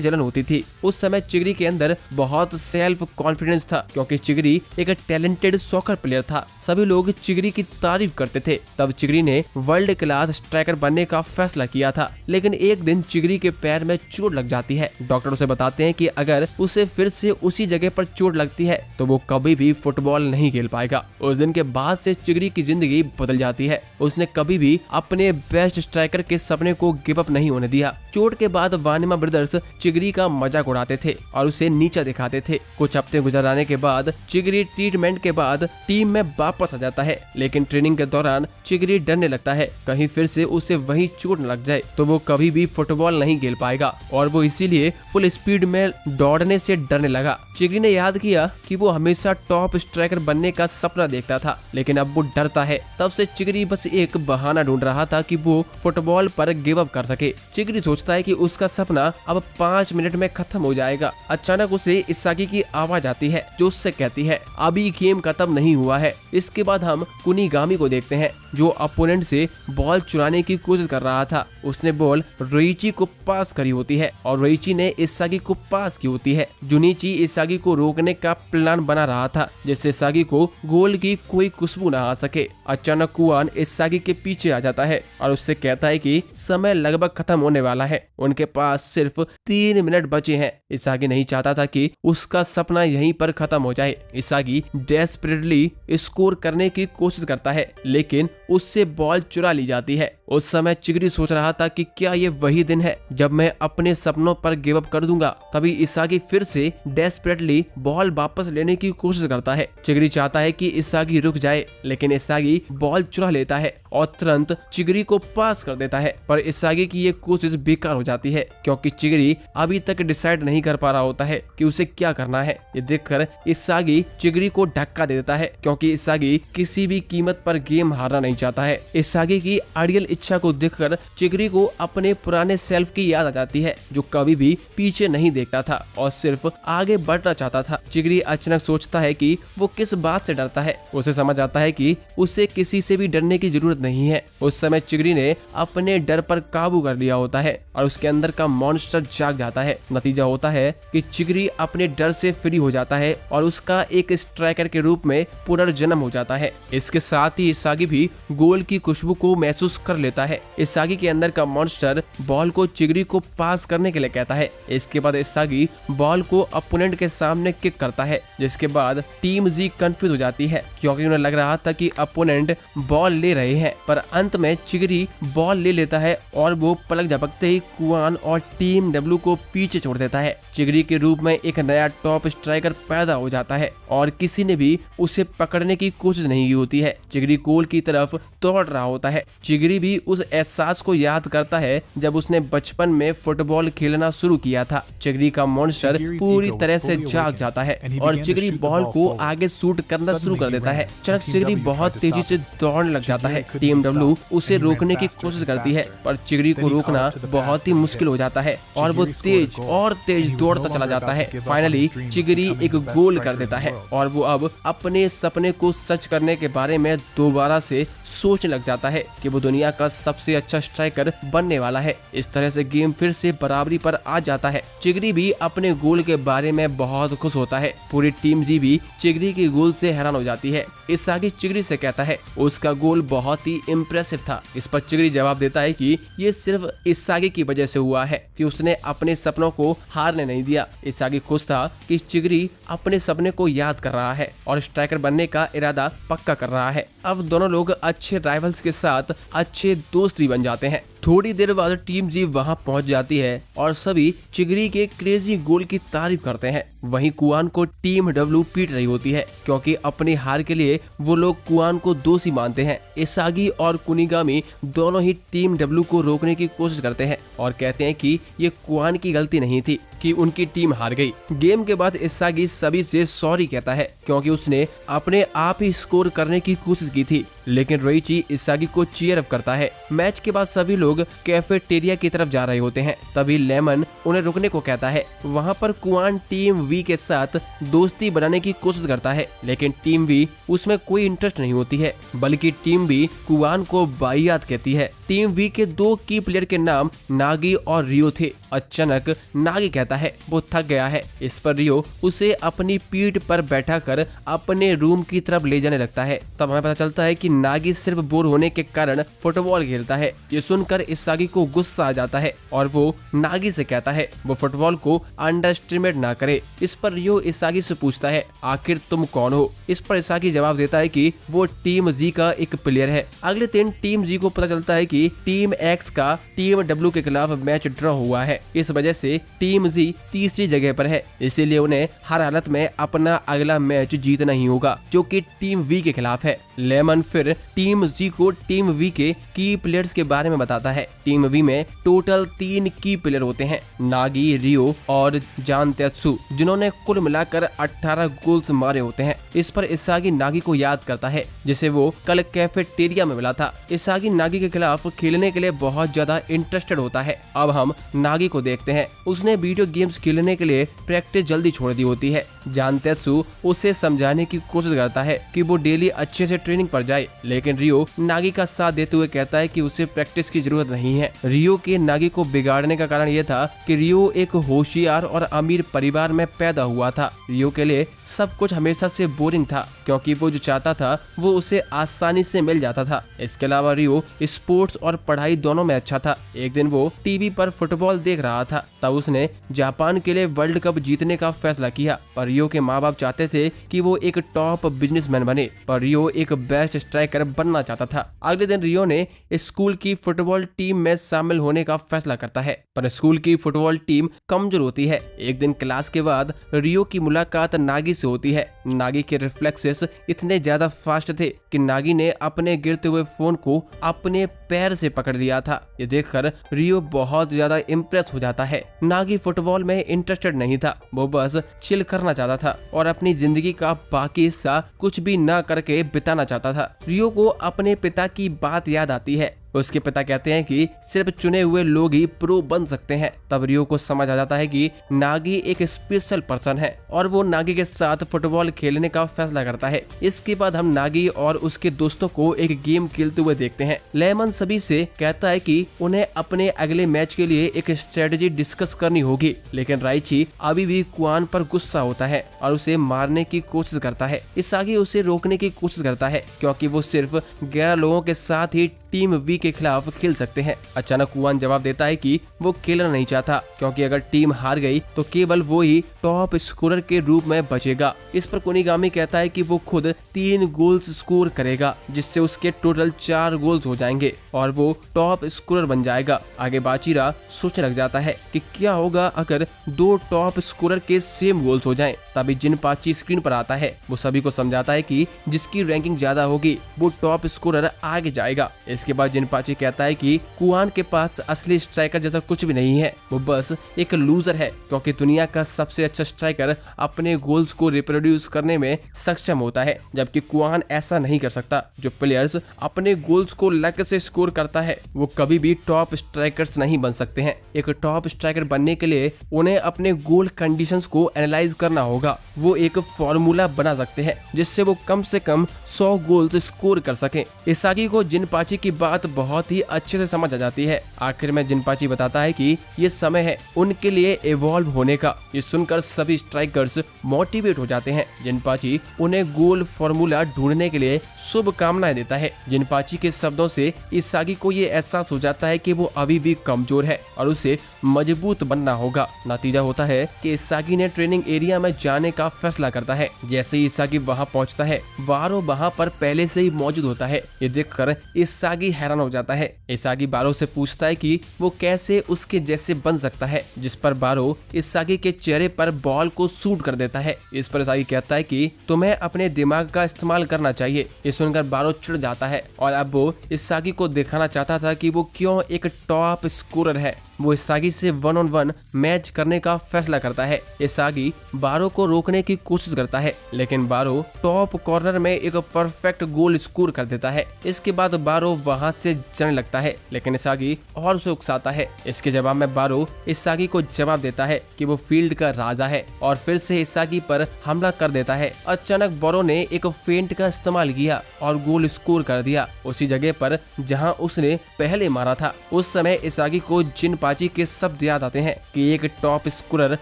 जलन होती थी। उस समय चिगरी के अंदर बहुत सेल्फ कॉन्फिडेंस था, क्योंकि चिगरी एक टैलेंटेड सॉकर प्लेयर था। सभी लोग चिगरी की तारीफ करते थे। तब चिगरी ने वर्ल्ड क्लास स्ट्राइकर बनने का फैसला किया था, लेकिन एक दिन चिगरी के पैर में चोट लग जाती है। डॉक्टर उसे बताते हैं कि अगर उसे फिर से उसी जगह पर चोट लगती है तो वो कभी भी फुटबॉल नहीं खेल पाएगा। उस दिन के बाद से चिगरी की जिंदगी बदल जाती है। उसने कभी भी अपने बेस्ट स्ट्राइकर के सपने को गिव अप नहीं होने दिया। चोट के बाद वानिमा ब्रदर्स चिगरी का मजाक उड़ाते थे और उसे नीचा दिखाते थे। कुछ हफ्ते गुजर आने के बाद चिगरी ट्रीटमेंट के बाद टीम में वापस आ जाता है, लेकिन ट्रेनिंग के दौरान चिगरी डरने लगता है कहीं फिर से उसे वही चोट न लग जाए तो वो कभी भी फुटबॉल नहीं खेल पाएगा, और वो इसीलिए फुल स्पीड में दौड़ने से डरने लगा। चिगरी ने याद किया कि वो हमेशा टॉप स्ट्राइकर बनने का सपना देखता था, लेकिन अब वो डरता है। तब से चिगरी बस एक बहाना ढूंढ रहा था कि वो फुटबॉल पर गिव अप कर सके। चिगरी सोचता है कि उसका सपना अब 5 मिनट में खत्म हो जाएगा। अचानक उसे इसागी की आवाज आती है जो उससे कहती है अभी गेम खत्म नहीं हुआ है। इसके बाद हम कुनिगामी को देखते हैं जो अपोनेंट से बॉल चुराने की कोशिश कर रहा था। उसने बॉल रोइची को पास करी होती है और रोइची ने इसागी को पास की होती है। जुनिची इसागी को रोकने का प्लान बना रहा था जिससे इसागी को गोल की कोई खुशबू न आ सके। अचानक कुआन इसागी के पीछे आ जाता है और उससे कहता है कि समय लगभग खत्म होने वाला है, उनके पास सिर्फ 3 मिनट बचे हैं। इसागी नहीं चाहता था कि उसका सपना यहीं पर खत्म हो जाए। इसागी डेस्परेटली स्कोर करने की कोशिश करता है, लेकिन उससे बॉल चुरा ली जाती है। उस समय चिगरी सोच रहा था कि क्या ये वही दिन है जब मैं अपने सपनों पर गिव अप कर दूंगा। तभी इसागी फिर से डेस्परेटली बॉल वापस लेने की कोशिश करता है। चिगरी चाहता है कि इसागी रुक जाए, लेकिन इसागी बॉल चुरा लेता है और तुरंत चिगरी को पास कर देता है। पर इसागी की ये कोशिश बेकार हो जाती है, क्योंकि चिगरी अभी तक डिसाइड नहीं कर पा रहा होता है कि उसे क्या करना है। ये देखकर इसागी चिगरी को धक्का दे देता है, क्योंकि इसागी किसी भी कीमत पर गेम हारना नहीं चाहता है। इसागी की अड़ियल इच्छा को देखकर चिगरी को अपने पुराने सेल्फ की याद आ जाती है, जो कभी भी पीछे नहीं देखता था और सिर्फ आगे बढ़ना चाहता था। चिगरी अचानक सोचता है कि वो किस बात से डरता है। उसे समझ आता है कि उसे किसी से भी डरने की जरूरत नहीं है। उस समय चिगरी ने अपने डर पर काबू कर लिया होता है और उसके अंदर का मॉन्स्टर जाग जाता है। नतीजा होता है कि चिगरी अपने डर से फ्री हो जाता है और उसका एक स्ट्राइकर के रूप में पुनर्जन्म हो जाता है। इसके साथ ही इसागी भी गोल की खुशबू को महसूस कर लेता है। इसागी के अंदर का मॉन्स्टर बॉल को चिगरी को पास करने के लिए कहता है। इसके बाद इसागी बॉल को अपोनेंट के सामने किक करता है, जिसके बाद टीम जी कंफ्यूज हो जाती है क्योंकि उन्हें लग रहा था कि अपोनेंट बॉल ले रहे हैं, पर अंत में चिगरी बॉल ले लेता है और वो पलक झपकते ही कुआन और टीम डब्ल्यू को पीछे छोड़ देता है। चिगरी के रूप में एक नया टॉप स्ट्राइकर पैदा हो जाता है और किसी ने भी उसे पकड़ने की कोशिश नहीं की होती है। चिगरी गोल की तरफ दौड़ रहा होता है। चिगरी भी उस एहसास को याद करता है जब उसने बचपन में फुटबॉल खेलना शुरू किया था। चिगरी का मॉन्स्टर पूरी तरह से जाग जाता है और चिगरी बॉल को आगे शूट करना शुरू कर देता है। अचानक चिगरी बहुत तेजी से दौड़ने लग जाता है। टीम डब्ल्यू उसे रोकने की कोशिश करती है, पर चिगरी को रोकना बहुत ही मुश्किल हो जाता है और वो तेज और तेज दौड़ता चला जाता है। फाइनली चिगरी एक गोल कर देता है और वो अब अपने सपने को सच करने के बारे में दोबारा से सोचने लग जाता है कि वो दुनिया का सबसे अच्छा स्ट्राइकर बनने वाला है। इस तरह से गेम फिर से बराबरी पर आ जाता है। चिगरी भी अपने गोल के बारे में बहुत खुश होता है। पूरी टीम जी भी चिगरी के गोल से हैरान हो जाती है। इसागी चिगरी से कहता है उसका गोल बहुत ही इम्प्रेसिव था। इस पर चिगरी जवाब देता है कि ये सिर्फ इसागी की वजह से हुआ है कि उसने अपने सपनों को हारने नहीं दिया। इसागी खुश था कि चिगरी अपने सपने को याद कर रहा है और स्ट्राइकर बनने का इरादा पक्का कर रहा है। अब दोनों लोग अच्छे राइवल्स के साथ अच्छे दोस्त भी बन जाते हैं। थोड़ी देर बाद टीम जी वहां पहुंच जाती है और सभी चिगरी के क्रेजी गोल की तारीफ करते हैं। वहीं कुआन को टीम डब्ल्यू पीट रही होती है क्योंकि अपनी हार के लिए वो लोग कुआन को दोषी मानते हैं। इसागी और कुनिगामी दोनों ही टीम डब्ल्यू को रोकने की कोशिश करते हैं और कहते हैं कि ये कुआन की गलती नहीं थी कि उनकी टीम हार गई। गेम के बाद इसागी सभी से सॉरी कहता है क्योंकि उसने अपने आप ही स्कोर करने की कोशिश की थी, लेकिन रोइची इसागी को चीयर अप करता है। मैच के बाद सभी लोग कैफेटेरिया की तरफ जा रहे होते हैं, तभी लेमन उन्हें रुकने को कहता है। वहां पर कुआन टीम वी के साथ दोस्ती बनाने की कोशिश करता है, लेकिन टीम वी उसमें कोई इंटरेस्ट नहीं होती है, बल्कि टीम वी कुआन को बाइयात कहती है। टीम वी के दो की प्लेयर के नाम नागी और रियो थे। अचानक नागी कहता है वो थक गया है। इस पर रियो उसे अपनी पीठ पर बैठाकर अपने रूम की तरफ ले जाने लगता है। तब हमें पता चलता है कि नागी सिर्फ बोर होने के कारण फुटबॉल खेलता है। ये सुनकर इसागी को गुस्सा आ जाता है और वो नागी से कहता है वो फुटबॉल को अंडरएस्टिमेट ना करे। इस पर रियो इसागी से पूछता है आखिर तुम कौन हो। इस पर इसागी जवाब देता है कि वो टीम जी का एक प्लेयर है। अगले दिन टीम जी को पता चलता है कि टीम एक्स का टीम डब्ल्यू के खिलाफ मैच ड्रॉ हुआ है। इस वजह से टीम जी तीसरी जगह पर है, इसीलिए उन्हें हर हालत में अपना अगला मैच जीतना ही होगा, जो कि टीम वी के खिलाफ है। लेमन फिर टीम जी को टीम वी के की प्लेयर्स के बारे में बताता है। टीम वी में टोटल 3 की प्लेयर होते हैं, नागी, रियो और जान तेत्सु, जिन्होंने कुल मिलाकर 18 गोल्स मारे होते हैं। इस पर इसागी नागी को याद करता है जिसे वो कल कैफेटेरिया में मिला था। इसागी नागी के खिलाफ खेलने के लिए बहुत ज्यादा इंटरेस्टेड होता है। अब हम नागी को देखते हैं। उसने वीडियो गेम्स खेलने के लिए प्रैक्टिस जल्दी छोड़ दी होती है। जान तेत्सु उसे समझाने की कोशिश करता है कि वो डेली अच्छे से ट्रेनिंग पर जाए, लेकिन रियो नागी का साथ देते हुए कहता है कि उसे प्रैक्टिस की जरूरत नहीं है। रियो के नागी को बिगाड़ने का कारण यह था कि रियो एक होशियार और अमीर परिवार में पैदा हुआ था। रियो के लिए सब कुछ हमेशा से बोरिंग था क्योंकि वो जो चाहता था वो उसे आसानी से मिल जाता था। इसके अलावा रियो स्पोर्ट्स और पढ़ाई दोनों में अच्छा था। एक दिन वो टीवी पर फुटबॉल देख रहा था, तब उसने जापान के लिए वर्ल्ड कप जीतने का फैसला किया। पर रियो के माँ बाप चाहते थे कि वो एक टॉप बिजनेसमैन बने, पर रियो एक बेस्ट स्ट्राइकर बनना चाहता था। अगले दिन रियो ने स्कूल की फुटबॉल टीम में शामिल होने का फैसला करता है, पर स्कूल की फुटबॉल टीम कमजोर होती है। एक दिन क्लास के बाद रियो की मुलाकात नागी से होती है। नागी के रिफ्लेक्सेस इतने ज्यादा फास्ट थे कि नागी ने अपने गिरते हुए फोन को अपने पैर से पकड़ लिया था। ये देखकर रियो बहुत ज्यादा इम्प्रेस हो जाता है। नागी फुटबॉल में इंटरेस्टेड नहीं था, वो बस चिल करना चाहता था और अपनी जिंदगी का बाकी हिस्सा कुछ भी ना करके बिताना चाहता था। रियो को अपने पिता की बात याद आती है। उसके पिता कहते हैं कि सिर्फ चुने हुए लोग ही प्रो बन सकते हैं। तब रियो को समझ आ जाता है कि नागी एक स्पेशल पर्सन है और वो नागी के साथ फुटबॉल खेलने का फैसला करता है। इसके बाद हम नागी और उसके दोस्तों को एक गेम खेलते हुए देखते हैं। लेमन सभी से कहता है कि उन्हें अपने अगले मैच के लिए एक स्ट्रेटेजी डिस्कस करनी होगी, लेकिन राइची अभी भी कुआन पर गुस्सा होता है और उसे मारने की कोशिश करता है। इसागी उसे रोकने की कोशिश करता है क्योंकि वो सिर्फ 11 लोगों के साथ ही टीम वी के खिलाफ खेल सकते हैं। अचानक कुआन जवाब देता है कि वो खेलना नहीं चाहता क्योंकि अगर टीम हार गई तो केवल वो ही टॉप स्कोरर के रूप में बचेगा। इस पर कुनिगामी कहता है कि वो खुद 3 गोल्स स्कोर करेगा जिससे उसके टोटल 4 गोल्स हो जाएंगे और वो टॉप स्कोरर बन जाएगा। आगे बाचीरा सोचने लग जाता है कि क्या होगा अगर 2 टॉप स्कोरर के सेम गोल्स हो जाएं। तभी जिनपाची स्क्रीन पर आता है। वो सभी को समझाता है कि जिसकी रैंकिंग ज्यादा होगी वो टॉप स्कोरर आगे जाएगा। इसके बाद जिनपाची कहता है कि कुआन के पास असली स्ट्राइकर जैसा कुछ भी नहीं है, वो बस एक लूजर है क्योंकि दुनिया का सबसे अच्छा स्ट्राइकर अपने गोल्स को रिप्रोड्यूस करने में सक्षम होता है, जबकि कुआन ऐसा नहीं कर सकता। जो प्लेयर्स अपने गोल्स को लक से स्कोर करता है वो कभी भी टॉप स्ट्राइकर्स नहीं बन सकते हैं। एक टॉप स्ट्राइकर बनने के लिए उन्हें अपने गोल कंडीशंस को एनालाइज करना होगा। वो एक फॉर्मूला बना सकते हैं जिससे वो कम से कम 100 गोल्स स्कोर कर सकें। इसागी को जिनपाची की बात बहुत ही अच्छे से समझ आ जाती है। आखिर में जिनपाची बताता है कि ये समय है उनके लिए इवॉल्व होने का। ये सुनकर सभी स्ट्राइकर्स मोटिवेट हो जाते हैं। जिनपाची उन्हें गोल फॉर्मूला ढूंढने के लिए शुभकामनाएं देता है। जिनपाची के शब्दों से इसागी को ये एहसास हो जाता है कि वो अभी भी कमजोर है और उसे मजबूत बनना होगा। नतीजा होता है कि इसागी ने ट्रेनिंग एरिया में जाने का फैसला करता है। जैसे ही इसागी वहां पहुंचता है वारो वहां पर पहले से ही मौजूद होता है। ये देखकर इसागी हैरान हो जाता है। इसागी बारो से पूछता है कि वो कैसे उसके जैसे बन सकता है, जिस पर बारो इसागी के चेहरे पर बॉल को शूट कर देता है। इस पर इसागी कहता है कि तुम्हें अपने दिमाग का इस्तेमाल करना चाहिए। ये सुनकर बारो चिढ़ जाता है और अब वो इसागी को दिखाना चाहता था कि वो क्यों एक टॉप स्कोरर है। वो इसागी से 1-on-1 मैच करने का फैसला करता है। इसागी बारो को रोकने की कोशिश करता है लेकिन बारो टॉप कॉर्नर में एक परफेक्ट गोल स्कोर कर देता है। इसके बाद बारो वहां से जाने लगता है लेकिन इसागी और उसे उकसाता है। इसके जवाब में बारो इसागी को जवाब देता है कि वो फील्ड का राजा है और फिर से इसागी पर हमला कर देता है। अचानक बारो ने एक फेंट का इस्तेमाल किया और गोल स्कोर कर दिया उसी जगह पर जहां उसने पहले मारा था। उस समय इसागी को जिनपाची के शब्द याद आते हैं कि एक टॉप स्कोरर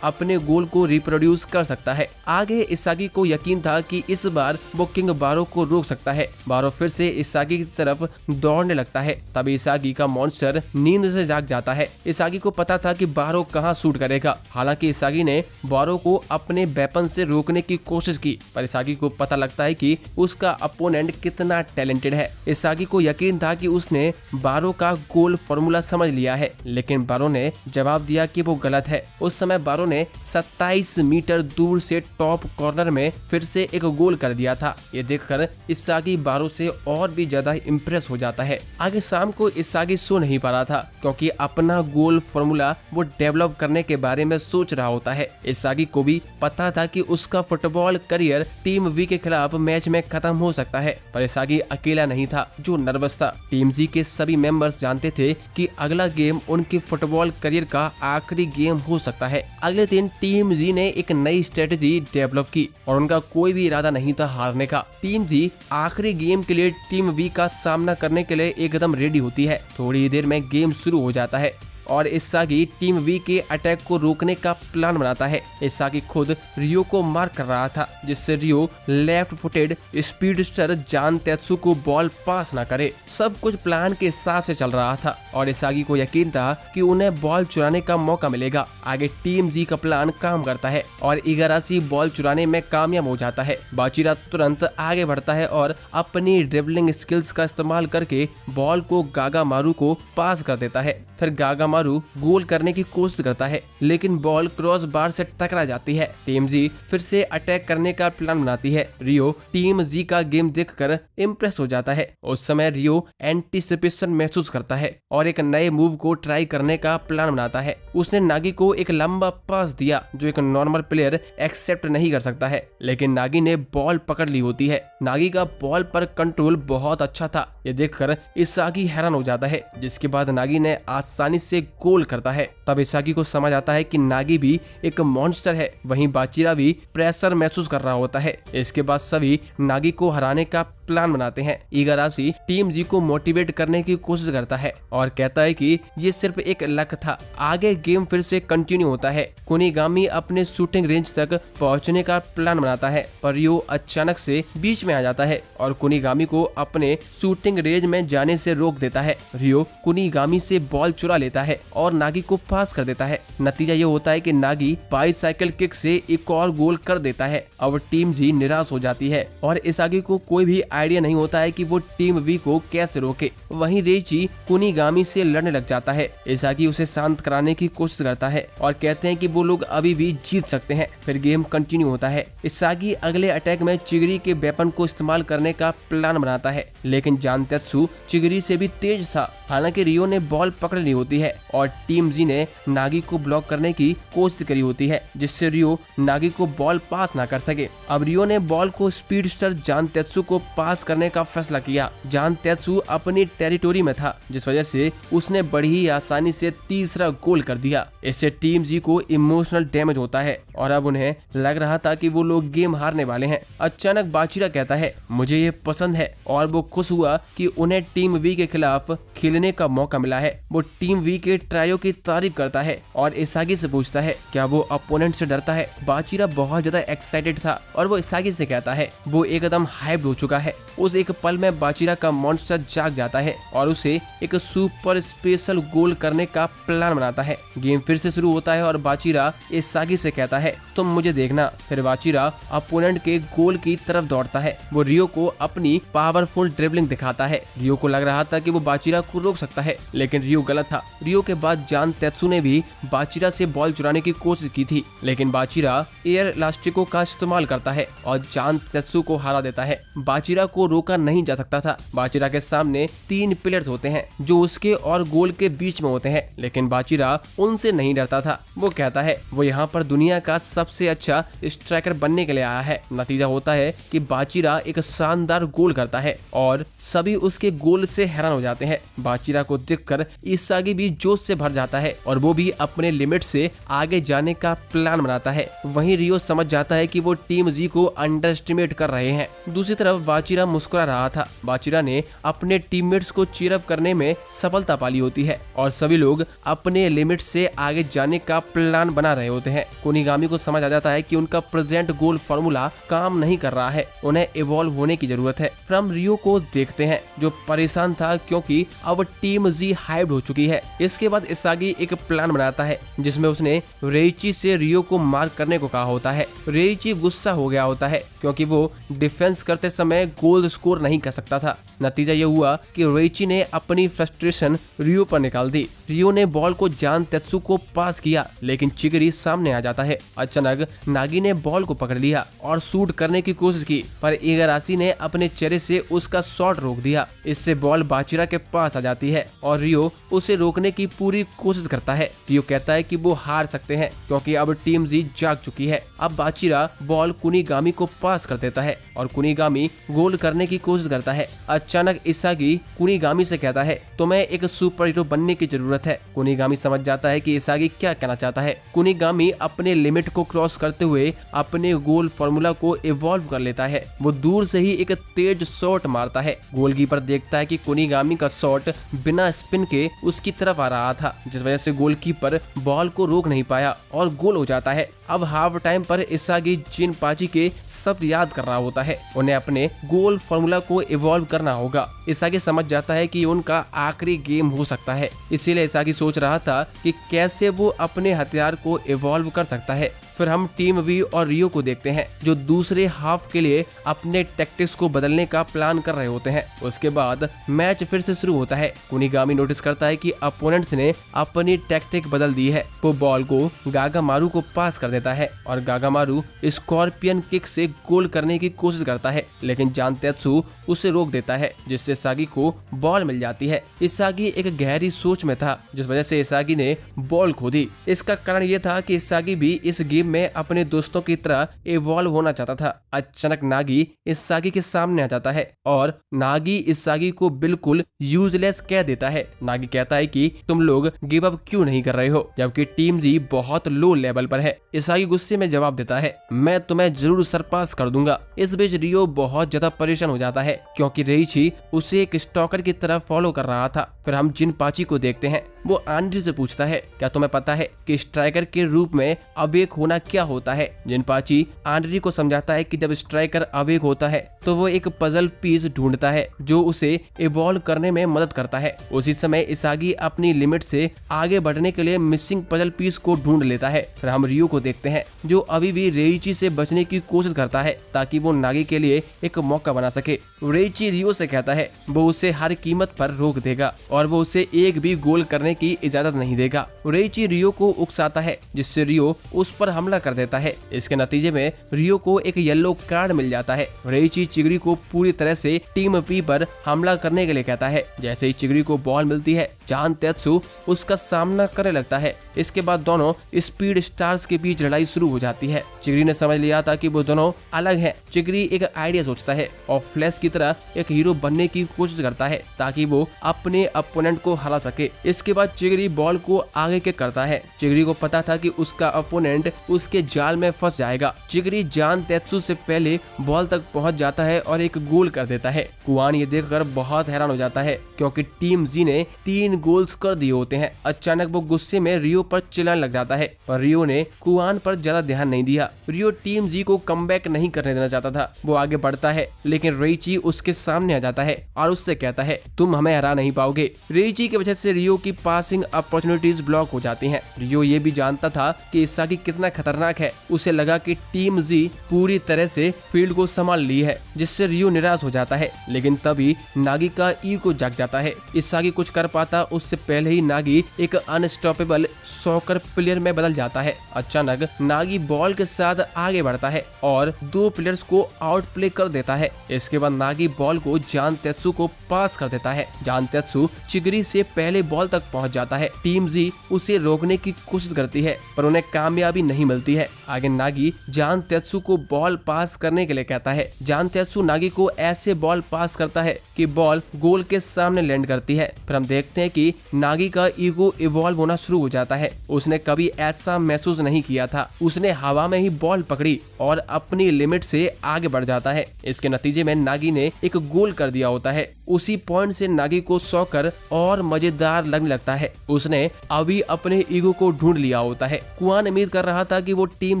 अपने गोल को रिप्रोड्यूस कर सकता है। आगे इसागी को यकीन था कि इस बार वो किंग बारो को रोक सकता है। बारो फिर से इसागी की तरफ दौड़ने लगता है। तभी इसागी का मॉन्स्टर नींद से जाग जाता है। इसागी को पता था कि बारो कहां शूट करेगा। हालांकि इसागी ने बारो को अपने वेपन से रोकने की कोशिश की पर इसागी को पता लगता है कि उसका अपोनेंट कितना टैलेंटेड है। इसागी को यकीन था कि उसने बारो का गोल फॉर्मूला समझ लिया है लेकिन बारो ने जवाब दिया कि वो गलत है। उस समय बारो ने 27 मीटर दूर से टॉप कॉर्नर में फिर से एक गोल कर दिया था। ये देखकर इसागी बारो से और भी ज्यादा इम्प्रेस हो जाता है। आगे शाम को इसागी सो नहीं पा रहा था क्योंकि अपना गोल फॉर्मूला वो डेवलप करने के बारे में सोच रहा होता है। इसागी को भी पता था कि उसका फुटबॉल करियर टीम वी के खिलाफ मैच में खत्म हो सकता है पर इसागी अकेला नहीं था जो नर्वस था। टीम जी के सभी मेंबर्स जानते थे कि अगला गेम उनके फुटबॉल करियर का आखिरी गेम हो सकता है। अगले दिन टीम जी ने एक नई स्ट्रेटेजी डेवलप की और उनका कोई भी इरादा नहीं था हारने का। टीम जी आखिरी गेम के लिए टीम वी का सामना करने के लिए एकदम रेडी होती है। थोड़ी देर में गेम शुरू हो जाता है और इसागी टीम वी के अटैक को रोकने का प्लान बनाता है। इसागी खुद रियो को मार कर रहा था जिससे रियो लेफ्ट फुटेड स्पीडस्टर जान तेत्सु को बॉल पास ना करे। सब कुछ प्लान के हिसाब से चल रहा था और इसागी को यकीन था कि उन्हें बॉल चुराने का मौका मिलेगा। आगे टीम जी का प्लान काम करता है और इगाराशी बॉल चुराने में कामयाब हो जाता है। बाचीरा तुरंत आगे बढ़ता है और अपनी ड्रिबलिंग स्किल्स का इस्तेमाल करके बॉल को गागा मारू को पास कर देता है। फिर गागामारू गोल करने की कोशिश करता है, लेकिन बॉल क्रॉस बार से टकरा जाती है। टीम जी फिर से अटैक करने का प्लान बनाती है। रियो टीम जी का गेम देखकर इम्प्रेस हो जाता है। उस समय रियो एंटीसिपेशन महसूस करता है और एक नए मूव को ट्राई करने का प्लान बनाता है। उसने नागी को एक लंबा पास दिया जो एक नॉर्मल प्लेयर एक्सेप्ट नहीं कर सकता है, लेकिन नागी ने बॉल पकड़ ली होती है। नागी का बॉल पर कंट्रोल बहुत अच्छा था। ये देखकर इसागी हैरान हो जाता है, जिसके बाद नागी ने आसानी से गोल करता है। तब इसागी को समझ आता है कि नागी भी एक मॉन्स्टर है। वहीं बाचिरा भी प्रेशर महसूस कर रहा होता है। इसके बाद सभी नागी को हराने का प्लान बनाते हैं। इगाराशी टीम जी को मोटिवेट करने की कोशिश करता है और कहता है कि ये सिर्फ एक लक था, आगे गेम फिर से कंटिन्यू होता है। कुनिगामी अपने शूटिंग रेंज तक पहुंचने का प्लान बनाता है, पर रियो अचानक से बीच में आ जाता है और कुनिगामी को अपने शूटिंग रेंज में जाने से रोक देता है। रियो कुनिगामी से बॉल चुरा लेता है और नागी को पास कर देता है। नतीजा ये होता है कि नागी बाईसाइकिल किक से एक और गोल कर देता है। अब टीम जी निराश हो जाती है और इसागी को कोई भी आइडिया नहीं होता है कि वो टीम वी को कैसे रोके। वहीं रेइची कुनिगामी से लड़ने लग जाता है। इसागी उसे शांत कराने की कोशिश करता है और कहते हैं कि वो लोग अभी भी जीत सकते हैं। फिर गेम कंटिन्यू होता है। इसागी अगले अटैक में चिगरी के वेपन को इस्तेमाल करने का प्लान बनाता है, लेकिन जानतेत्सु चिगरी से भी तेज था। हालांकि रियो ने बॉल पकड़ ली होती है और टीम जी ने नागी को ब्लॉक करने की कोशिश करी होती है, जिससे रियो नागी को बॉल पास ना कर सके। अब रियो ने बॉल को स्पीडस्टर जानतेत्सु को पास करने का फैसला किया। जानतेत्सु अपनी टेरिटोरी में था, जिस वजह से उसने बड़ी ही आसानी से तीसरा गोल कर दिया। इससे टीम जी को इमोशनल डैमेज होता है और अब उन्हें लग रहा था कि वो लोग गेम हारने वाले हैं। अचानक बाचिरा कहता है मुझे ये पसंद है और वो खुश हुआ कि उन्हें टीम वी के खिलाफ खेलने का मौका मिला है। वो टीम वी के ट्रायो की तारीफ करता है और इसागी से पूछता है क्या वो अपोनेंट से डरता है। बाचिरा बहुत ज्यादा एक्साइटेड था और वो इसागी से कहता है वो एकदम हाइप हो चुका है। उस एक पल में बाचिरा का मॉन्स्टर जाग जाता है और उसे एक सुपर स्पेशल गोल करने का प्लान बनाता है। गेम फिर से शुरू होता है और बाचिरा इसागी से कहता है तुम मुझे देखना। फिर बाचिरा अपोनेंट के गोल की तरफ दौड़ता है। वो रियो को अपनी पावरफुल ड्रिबलिंग दिखाता है। रियो को लग रहा था कि वो बाचिरा को रोक सकता है, लेकिन रियो गलत था। रियो के बाद जानतेत्सु ने भी बाचिरा से बॉल चुराने की कोशिश की थी, लेकिन बाचिरा एयर इलास्टिको का इस्तेमाल करता है और जानतेत्सु को हरा देता है। बाचिरा को रोका नहीं जा सकता था। बाचिरा के सामने 3 प्लेयर्स होते हैं जो उसके और गोल के बीच में होते हैं, लेकिन बाचिरा उनसे नहीं डरता था। वो कहता है वो यहाँ पर दुनिया का सबसे अच्छा स्ट्राइकर बनने के लिए आया है। नतीजा होता है कि बाचिरा एक शानदार गोल करता है और सभी उसके गोल से हैरान हो जाते हैं। बाचिरा को देखकर इसागी भी जोश से भर जाता है और वो भी अपने लिमिट से आगे जाने का प्लान बनाता है। वहीं रियो समझ जाता है कि वो टीम जी को अंडर एस्टिमेट कर रहे हैं। दूसरी तरफ बाचिरा मुस्कुरा रहा था। बाचिरा ने अपने टीममेट्स को चीयर अप करने में सफलता पाली होती है और सभी लोग अपने लिमिट से आगे जाने का प्लान बना रहे होते हैं। कुनिगामी को समझ आ जाता है कि उनका प्रेजेंट गोल फार्मूला काम नहीं कर रहा है, उन्हें इवॉल्व होने की जरूरत है। फ्रॉम रियो को देखते हैं जो परेशान था क्योंकि अब टीम जी हाइप्ड हो चुकी है। इसके बाद इसागी एक प्लान बनाता है जिसमें उसने रेइची से रियो को मार्क करने को कहा होता है। रेइची गुस्सा हो गया होता है क्योंकि वो डिफेंस करते समय गोल स्कोर नहीं कर सकता था। नतीजा ये हुआ कि रेइची ने अपनी फ्रस्ट्रेशन रियो पर निकाल दी। रियो ने बॉल को जानतेत्सु को पास किया, लेकिन चिगरी सामने आ जाता है। अचानक नागी ने बॉल को पकड़ लिया और शूट करने की कोशिश की, पर इगाराशी ने अपने चेहरे से उसका शॉट रोक दिया। इससे बॉल बाचिरा के पास आ जाती है और रियो उसे रोकने की पूरी कोशिश करता है। रियो कहता है कि वो हार सकते हैं क्योंकि अब टीम जी जाग चुकी है। अब बाचिरा बॉल कुनिगामी को पास कर देता है और कुनिगामी गोल करने की कोशिश करता है। अचानक इसागी कुनिगामी से कहता है तुम्हें एक सुपर हीरो बनने की जरूरत है। कुनिगामी समझ जाता है कि इसागी क्या कहना चाहता है। कुनिगामी अपने लिमिट को क्रॉस करते हुए अपने गोल फार्मूला को इवॉल्व कर लेता है। वो दूर से ही एक तेज शॉट मारता है। गोलकीपर देखता है कि कुनिगामी का शॉट बिना स्पिन के उसकी तरफ आ रहा था, जिस वजह से गोलकीपर बॉल को रोक नहीं पाया और गोल हो जाता है। अब हाफ टाइम पर इसागी जिनपाची के शब्द याद कर रहा होता है। उन्हें अपने गोल फॉर्मूला को इवॉल्व करना होगा। इसागी समझ जाता है कि उनका आखिरी गेम हो सकता है, इसीलिए इसागी सोच रहा था कि कैसे वो अपने हथियार को इवॉल्व कर सकता है। फिर हम टीम वी और रियो को देखते हैं जो दूसरे हाफ के लिए अपने टैक्टिक्स को बदलने का प्लान कर रहे होते हैं। उसके बाद मैच फिर से शुरू होता है। कुनिगामी नोटिस करता है कि अपोनेंट्स ने अपनी टैक्टिक बदल दी है। वो बॉल को गागामारू को पास कर देता है और गागामारू स्कॉर्पियन किक से गोल करने की कोशिश करता है, लेकिन जानतेत्सु उसे रोक देता है, जिससे इसागी को बॉल मिल जाती है। इसागी एक गहरी सोच में था, जिस वजह से इसागी ने बॉल खो दी। इसका कारण ये था कि इसागी भी इस गेम में अपने दोस्तों की तरह इवॉल्व होना चाहता था। अचानक नागी इसागी के सामने आ जाता है और नागी इसागी को बिल्कुल यूजलेस कह देता है। नागी कहता है कि तुम लोग गिव अप क्यों नहीं कर रहे हो, जबकि टीम जी बहुत लो लेवल पर है। इसागी गुस्से में जवाब देता है, मैं तुम्हें जरूर सरपास कर दूंगा। इस बीच रियो बहुत ज्यादा परेशान हो जाता है क्योंकि रेइची उसे एक स्टॉकर की तरह फॉलो कर रहा था। फिर हम जिनपाची को देखते हैं। वो आंड्री से पूछता है, क्या तुम्हें पता है कि स्ट्राइकर के रूप में अवेक होना क्या होता है? जिनपाची आंड्री को समझाता है कि जब स्ट्राइकर अवेक होता है तो वो एक पजल पीस ढूंढता है जो उसे इवॉल्व करने में मदद करता है। उसी समय इसागी अपनी लिमिट से आगे बढ़ने के लिए मिसिंग पजल पीस को ढूंढ लेता है। फिर हम रियो को देखते हैं जो अभी भी रेइची से बचने की कोशिश करता है ताकि वो नागी के लिए एक मौका बना सके। रेइची रियो से कहता है वो उसे हर कीमत पर रोक देगा और वो उसे एक भी गोल करने की इजाजत नहीं देगा। रेइची रियो को उकसाता है, जिससे रियो उस पर हमला कर देता है। इसके नतीजे में रियो को एक येलो कार्ड मिल जाता है। रेइची चिगरी को पूरी तरह से टीम पी पर हमला करने के लिए कहता है। जैसे ही चिगरी को बॉल मिलती है, जानतेत्सु उसका सामना करने लगता है। इसके बाद दोनों स्पीड स्टार्स के बीच लड़ाई शुरू हो जाती है। चिगरी ने समझ लिया था कि वो दोनों अलग हैं। चिगरी एक आइडिया सोचता है और फ्लैश की तरह एक हीरो बनने की कोशिश करता है ताकि वो अपने अपोनेंट को हरा सके। इसके बाद चिगरी बॉल को आगे किक करता है। चिगरी को पता था कि उसका अपोनेंट उसके जाल में फंस जाएगा। चिगरी जानतेत्सु से पहले बॉल तक पहुंच जाता है और एक गोल कर देता है। कुआन ये देखकर बहुत हैरान हो जाता है क्योंकि टीम जी ने 3 गोल्स कर दिए होते हैं। अचानक वो गुस्से में रियो पर चिल्लाने लग जाता है, पर रियो ने कुआन पर ज्यादा ध्यान नहीं दिया। रियो टीम जी को कमबैक नहीं करने देना चाहता था। वो आगे बढ़ता है, लेकिन रेइची उसके सामने आ जाता है और उससे कहता है, तुम हमें हरा नहीं पाओगे। रेइची की वजह से रियो की पासिंग अपॉर्चुनिटीज ब्लॉक हो जाती हैं। रियो ये भी जानता था कि इसागी कितना खतरनाक है। उसे लगा कि टीम जी पूरी तरह से फील्ड को संभाल ली है, जिससे रियो निराश हो जाता है। लेकिन तभी नागी का ईगो जाग जाता है। इसागी कुछ कर पाता उससे पहले ही नागी एक अनस्टॉपेबल सॉकर प्लेयर में बदल जाता है। अचानक नागी बॉल के साथ आगे बढ़ता है और 2 प्लेयर्स को आउट प्ले कर देता है। इसके बाद नागी बॉल को जानतेत्सु को पास कर देता है। जानतेत्सु चिगरी से पहले बॉल तक पहुंच जाता है। टीम जी उसे रोकने की कोशिश करती है, पर उन्हें कामयाबी नहीं मिलती है। आगे नागी जानतेत्सु को बॉल पास करने के लिए कहता है। जानतेत्सु नागी को ऐसे बॉल पास करता है कि बॉल गोल के सामने लैंड करती है। फिर हम देखते हैं कि नागी का ईगो इवॉल्व होना शुरू हो जाता है। उसने कभी ऐसा महसूस नहीं किया था। उसने हवा में ही बॉल पकड़ी और अपनी लिमिट से आगे बढ़ जाता है। इसके नतीजे में नागी ने एक गोल कर दिया होता है। उसी पॉइंट से नागी को सॉकर और मजेदार लगने लगता है। उसने अभी अपने ईगो को ढूंढ लिया होता है। कुआन उम्मीद कर रहा था कि वो टीम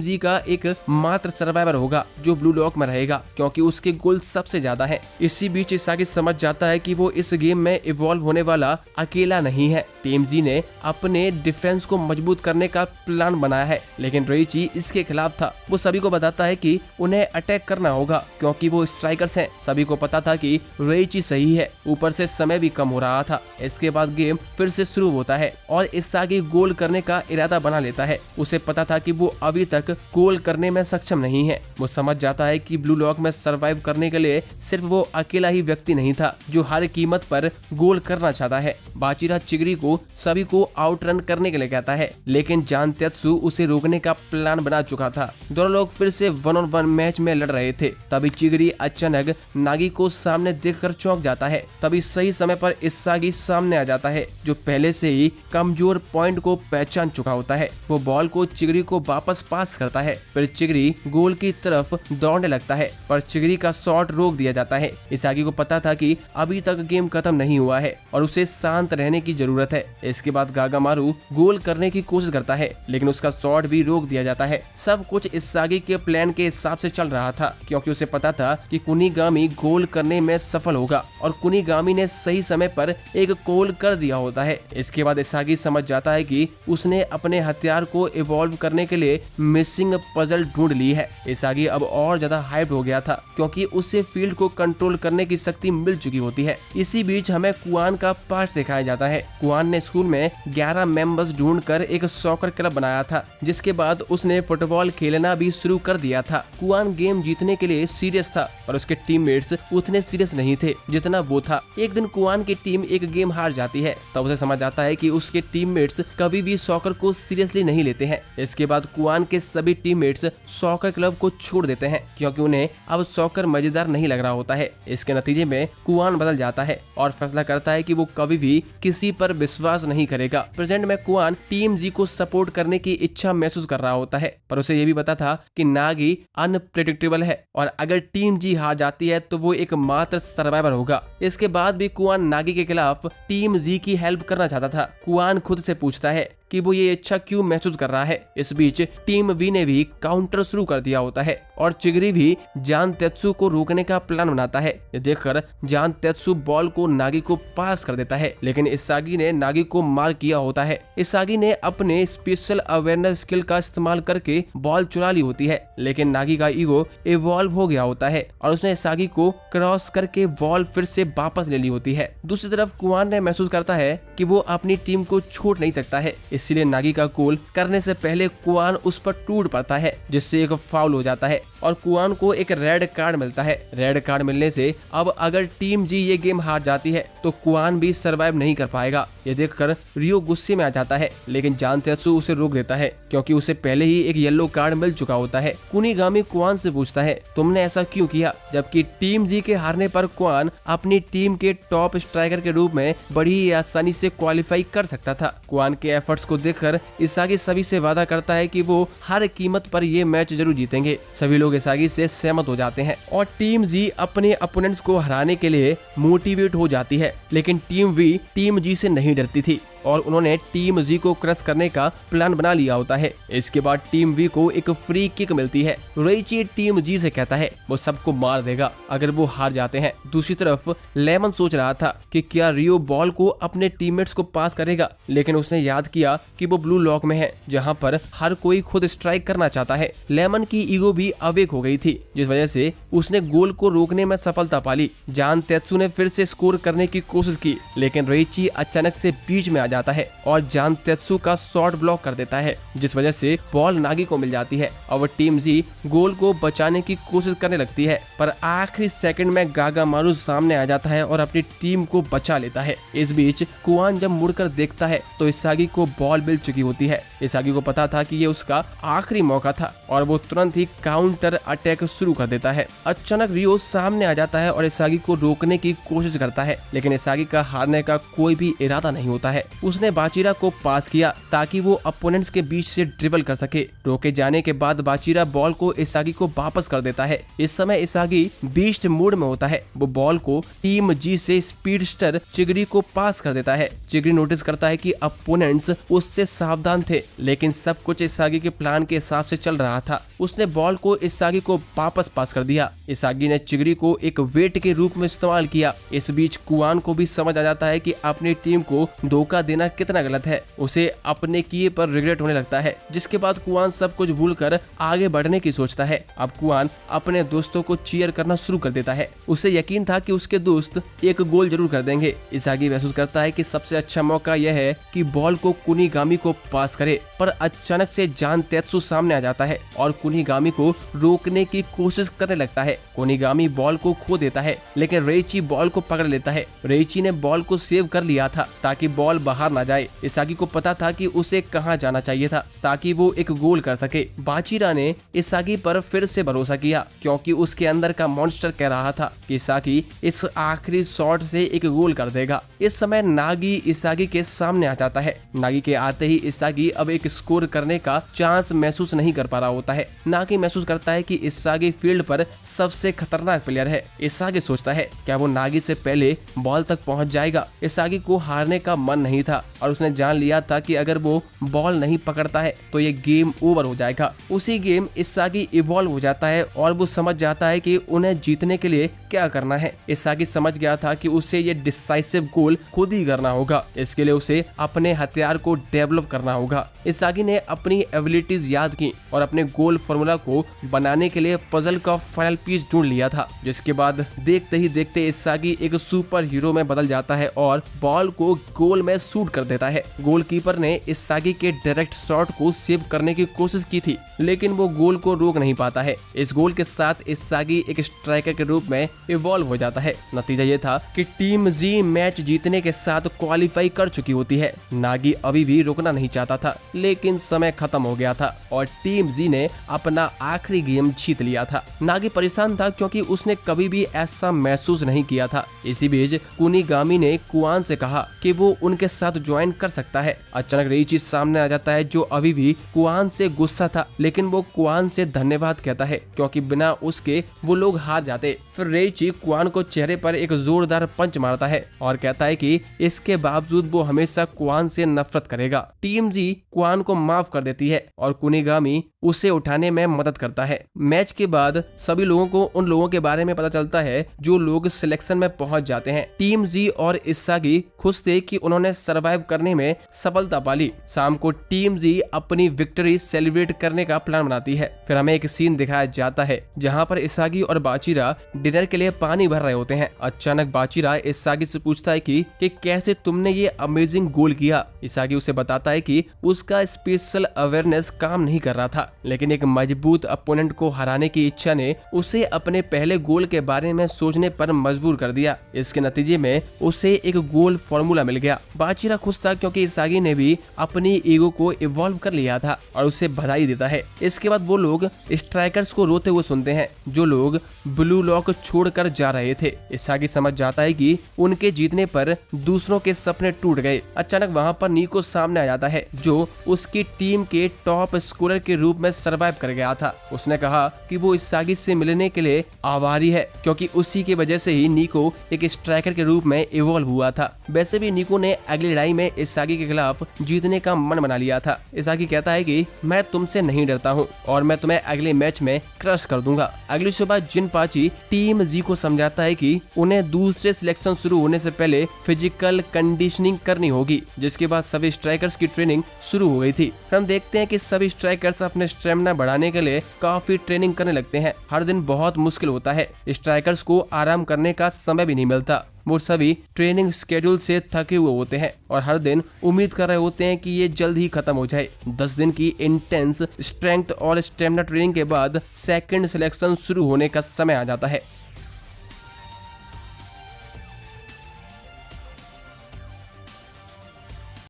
जी का एक मात्र सर्वाइवर होगा जो ब्लू लॉक में रहेगा, क्योंकि उसके गोल सबसे ज्यादा है। इसी बीच इसागी समझ जाता है कि वो इस गेम में इवॉल्व होने वाला अकेला नहीं है। टीम जी ने अपने डिफेंस को मजबूत करने का प्लान बनाया है, लेकिन रेइची इसके खिलाफ था। वो सभी को बताता है कि उन्हें अटैक करना होगा क्योंकि वो स्ट्राइकर्स हैं। सभी को पता था कि रेइची सही है, ऊपर से समय भी कम हो रहा था। इसके बाद गेम फिर से शुरू होता है और इसागी गोल करने का इरादा बना लेता है। उसे पता था कि वो अभी तक गोल करने में सक्षम नहीं है। वो समझ जाता है कि ब्लू लॉक में सरवाइव करने के लिए सिर्फ वो अकेला ही व्यक्ति नहीं था जो हर कीमत पर गोल करना चाहता है। बाचिरा चिगरी को सभी को आउट रन करने के लिए कहता है, लेकिन जानतेत्सु उसे रोकने का प्लान बना चुका था। दोनों लोग फिर से 1-on-1 मैच में लड़ रहे थे। तभी चिगरी अचानक नागी को सामने देखकर चौंक जाता है। तभी सही समय पर इसागी सामने आ जाता है, जो पहले से ही कमजोर पॉइंट को पहचान चुका होता है। वो बॉल को चिगरी को वापस पास करता है, फिर चिगरी गोल की तरफ दौड़ने लगता है, पर चिगरी का शॉट रोक दिया जाता है। इसागी को पता था कि अभी तक गेम खत्म नहीं हुआ है और उसे शांत रहने की जरूरत है। इसके बाद गागामारू गोल करने की कोशिश करता है, लेकिन उसका शॉट भी रोक दिया जाता है। सब कुछ इसागी के प्लान के हिसाब से चल रहा था, क्योंकि उसे पता था कि कुनिगामी गोल करने में सफल होगा और कुनिगामी ने सही समय पर एक गोल कर दिया होता है। इसके बाद इसागी समझ जाता है कि उसने अपने हथियार को इवॉल्व करने के लिए मिसिंग पजल ढूंढ ली है। इसागी अब और ज्यादा हाइप हो गया था, क्योंकि उसे फील्ड को कंट्रोल करने की शक्ति मिल चुकी होती है। इसी बीच हमें कुआन का पास्ट दिखाया जाता है। कुआन ने स्कूल में 11 मेंबर्स ढूंढकर एक सॉकर क्लब बनाया था, जिसके बाद उसने फुटबॉल खेलना भी शुरू कर दिया था। कुआन गेम जीतने के लिए सीरियस था, पर उसके टीममेट्स उतने सीरियस नहीं थे जितना वो था। एक दिन कुआन की टीम एक गेम हार जाती है, तब उसे समझ आता है कि उसके टीममेट्स कभी भी सॉकर को सीरियसली नहीं लेते हैं। इसके बाद कुआन के सभी टीममेट्स सॉकर क्लब को छोड़ देते हैं, क्योंकि उन्हें अब सॉकर मजेदार नहीं लग रहा होता है। इसके नतीजे में कुआन बदल जाता है और फैसला करता है कि वो कभी भी किसी पर विश्वास नहीं करेगा। प्रेजेंट में कुआन टीम जी को सपोर्ट करने की इच्छा महसूस कर रहा होता है, पर उसे ये भी पता था कि नागी अनप्रेडिक्टेबल है और अगर टीम जी हार जाती है तो वो एक मात्र सर्वाइवर होगा। इसके बाद भी कुआन नागी के खिलाफ टीम जी की हेल्प करना चाहता था। कुआन खुद से पूछता है कि वो ये इच्छा क्यों महसूस कर रहा है। इस बीच टीम बी ने भी काउंटर शुरू कर दिया होता है और चिगरी भी जान तेत्सु को रोकने का प्लान बनाता है। ये देखकर जान तेत्सु बॉल को नागी को पास कर देता है, लेकिन इसागी ने नागी को मार किया होता है। इसागी ने अपने स्पेशल अवेयरनेस स्किल का इस्तेमाल करके बॉल चुरा ली होती है, लेकिन नागी का ईगो इवॉल्व हो गया होता है और उसने इसागी को क्रॉस करके बॉल फिर से वापस ले ली होती है। दूसरी तरफ कुआन ने महसूस करता है कि वो अपनी टीम को छोड़ नहीं सकता है, इसलिए नागी का गोल करने से पहले कुआन उस पर टूट पड़ता है, जिससे एक फाउल हो जाता है और कुआन को एक रेड कार्ड मिलता है। रेड कार्ड मिलने से अब अगर टीम जी ये गेम हार जाती है तो कुआन भी सरवाइव नहीं कर पाएगा। ये देखकर रियो गुस्से में आ जाता है, लेकिन जान तेत्सु उसे रोक देता है, क्योंकि उसे पहले ही एक येलो कार्ड मिल चुका होता है। कुनिगामी कुआन से पूछता है, तुमने ऐसा क्यों किया? जबकि टीम जी के हारने पर कुआन अपनी टीम के टॉप स्ट्राइकर के रूप में बड़ी आसानी से क्वालिफाई कर सकता था। कुआन के एफर्ट्स को देखकर इसागी सभी से वादा करता है कि वो हर कीमत पर ये मैच जरूर जीतेंगे। सभी लोग इसागी से सहमत हो जाते हैं और टीम जी अपने अपोनेंट्स को हराने के लिए मोटिवेट हो जाती है, लेकिन टीम वी टीम जी से नहीं डरती थी और उन्होंने टीम जी को क्रश करने का प्लान बना लिया होता है। इसके बाद टीम वी को एक फ्री किक मिलती है। रोइची टीम जी से कहता है वो सबको मार देगा अगर वो हार जाते हैं। दूसरी तरफ लेमन सोच रहा था कि क्या रियो बॉल को अपने टीममेट्स को पास करेगा, लेकिन उसने याद किया कि वो ब्लू लॉक में है, जहां पर हर कोई खुद स्ट्राइक करना चाहता है। लेमन की ईगो भी अवेक हो गई थी, जिस वजह से उसने गोल को रोकने में सफलता पाली। जान तेत्सु ने फिर से स्कोर करने की कोशिश की, लेकिन रोइची अचानक से बीच में जाता है और जान तेत्सु का शॉट ब्लॉक कर देता है, जिस वजह से बॉल नागी को मिल जाती है और टीम जी गोल को बचाने की कोशिश करने लगती है, पर आखिरी सेकंड में गागामारू सामने आ जाता है और अपनी टीम को बचा लेता है। इस बीच कुआन जब मुड़कर देखता है तो इसागी को बॉल मिल चुकी होती है। इसागी को पता था कि ये उसका आखिरी मौका था और वो तुरंत ही काउंटर अटैक शुरू कर देता है। अचानक रियो सामने आ जाता है और इसागी को रोकने की कोशिश करता है, लेकिन इसागी का हारने का कोई भी इरादा नहीं होता है। उसने बाचिरा को पास किया ताकि वो अपोनेंट्स के बीच से ड्रिबल कर सके। रोके जाने के बाद बाचिरा बॉल को इसागी को वापस कर देता है। इस समय इसागी बीस्ट मोड में होता है। वो बॉल को टीम जी से स्पीडस्टर चिगरी को पास कर देता है। चिगरी नोटिस करता है कि अपोनेंट्स उससे सावधान थे, लेकिन सब कुछ इसागी के प्लान के हिसाब से चल रहा था। उसने बॉल को इसागी को वापस पास कर दिया। इसागी ने चिगरी को एक वेट के रूप में इस्तेमाल किया। इस बीच कुआन को भी समझ आ जाता है कि अपनी टीम को धोखा देना कितना गलत है। उसे अपने किए पर रिग्रेट होने लगता है, जिसके बाद कुआन सब कुछ भूलकर आगे बढ़ने की सोचता है। अब कुआन अपने दोस्तों को चीयर करना शुरू कर देता है। उसे यकीन था कि उसके दोस्त एक गोल जरूर कर देंगे। इसागी महसूस करता है कि सबसे अच्छा मौका यह है कि बॉल को कुनिगामी को पास करे, पर अचानक से जान तेत्सु सामने आ जाता है और कुनिगामी को रोकने की कोशिश करने लगता है। कुनिगामी बॉल को खो देता है, लेकिन रेइची बॉल को पकड़ लेता है। रेइची ने बॉल को सेव कर लिया था ताकि बॉल बाहर बाहर ना जाए। इसागी को पता था कि उसे कहाँ जाना चाहिए था ताकि वो एक गोल कर सके। बाचिरा ने इसागी पर फिर से भरोसा किया क्योंकि उसके अंदर का मॉन्स्टर कह रहा था कि इसागी इस आखिरी शॉट से एक गोल कर देगा। इस समय नागी इसागी के सामने आ जाता है। नागी के आते ही इसागी अब एक स्कोर करने का चांस महसूस नहीं कर पा रहा होता है। नागी महसूस करता है कि इसागी फील्ड पर सबसे खतरनाक प्लेयर है। इसागी सोचता है क्या वो नागी से पहले बॉल तक पहुंच जाएगा। इसागी को हारने का मन नहीं था और उसने जान लिया था कि अगर वो बॉल नहीं पकड़ता है तो ये गेम ओवर हो जाएगा। उसी गेम इसागी इवॉल्व हो जाता है और वो समझ जाता है कि उन्हें जीतने के लिए क्या करना है। इसागी समझ गया था कि उसे ये डिसाइसिव गोल खुद ही करना होगा। इसके लिए उसे अपने हथियार को डेवलप करना होगा। इसागी ने अपनी एबिलिटीज याद की और अपने गोल फॉर्मूला को बनाने के लिए पजल का फाइनल पीस ढूंढ लिया था, जिसके बाद देखते ही देखते इसागी एक सुपर हीरो में बदल जाता है और बॉल को गोल में शूट कर देता है। गोलकीपर ने इसागी के डायरेक्ट शॉट को सेव करने की कोशिश की थी लेकिन वो गोल को रोक नहीं पाता है। इस गोल के साथ इसागी एक स्ट्राइकर के रूप में इवॉल्व हो जाता है। नतीजा ये था कि टीम जी मैच जीतने के साथ क्वालिफाई कर चुकी होती है। नागी अभी भी रुकना नहीं चाहता था लेकिन समय खत्म हो गया था और टीम जी ने अपना आखिरी गेम जीत लिया था। नागी परेशान था क्योंकि उसने कभी भी ऐसा महसूस नहीं किया था। इसी बीच कुनिगामी ने कुआन से कहा कि वो उनके साथ ज्वाइन कर सकता है। अचानक रेइची सामने आ जाता है जो अभी भी कुआन से गुस्सा था लेकिन वो कुआन से धन्यवाद कहता है क्योंकि बिना उसके वो लोग हार जाते। फिर रेइची कुआन को चेहरे पर एक जोरदार पंच मारता है और कहता है कि इसके बावजूद वो हमेशा कुआन से नफरत करेगा। टीम जी कुआन को माफ कर देती है और कुनिगामी उसे उठाने में मदद करता है। मैच के बाद सभी लोगों को उन लोगों के बारे में पता चलता है जो लोग सिलेक्शन में पहुंच जाते हैं। टीम जी और इसागी खुश थे कि उन्होंने सरवाइव करने में सफलता पाली। शाम को टीम जी अपनी विक्ट्री सेलिब्रेट करने का प्लान बनाती है। फिर हमें एक सीन दिखाया जाता है जहां पर इसागी और बाचिरा डिनर के लिए पानी भर रहे होते हैं। अचानक बाचिरा इसागी से पूछता है कि कैसे तुमने ये अमेजिंग गोल किया। इसागी उसे बताता है कि उसका स्पेशल अवेयरनेस काम नहीं कर रहा था लेकिन एक मजबूत अपोनेंट को हराने की इच्छा ने उसे अपने पहले गोल के बारे में सोचने पर मजबूर कर दिया। इसके नतीजे में उसे एक गोल फॉर्मूला मिल गया। बाचिरा खुश था क्योंकि इसागी ने भी अपनी ईगो को इवॉल्व कर लिया था और उसे बधाई देता है। इसके बाद वो लोग स्ट्राइकर्स को रोते हुए सुनते हैं जो लोग ब्लू लॉक छोड़कर जा रहे थे। इसागी समझ जाता है कि उनके जीतने पर दूसरों के सपने टूट गए। अचानक वहां पर निको सामने आ जाता है जो उसकी टीम के टॉप स्कोरर के रूप में सरवाइव कर गया था। उसने कहा कि वो इसागी से मिलने के लिए आभारी है क्योंकि उसी की वजह से ही निको एक स्ट्राइकर के रूप में इवॉल्व हुआ था। वैसे भी निको ने अगली लड़ाई में इसागी के खिलाफ जीतने का मन बना लिया था। इसागी कहता है कि मैं तुमसे नहीं डरता हूँ और मैं तुम्हें अगले मैच में क्रश कर दूंगा। अगली सुबह जिनपाची टीम जी को समझाता है कि उन्हें दूसरे सिलेक्शन शुरू होने से पहले फिजिकल कंडीशनिंग करनी होगी, जिसके बाद सभी स्ट्राइकर्स की ट्रेनिंग शुरू हो गई थी। हम देखते हैं कि सभी स्ट्राइकर्स अपने स्टेमिना बढ़ाने के लिए काफी ट्रेनिंग करने लगते हैं। हर दिन बहुत मुश्किल होता है, स्ट्राइकर्स को आराम करने का समय भी नहीं मिलता। वो सभी ट्रेनिंग स्केड्यूल से थके हुए होते हैं और हर दिन उम्मीद कर रहे होते हैं कि ये जल्द ही खत्म हो जाए। 10 दिन की इंटेंस स्ट्रेंथ और स्टेमिना ट्रेनिंग के बाद सेकंड सिलेक्शन शुरू होने का समय आ जाता है।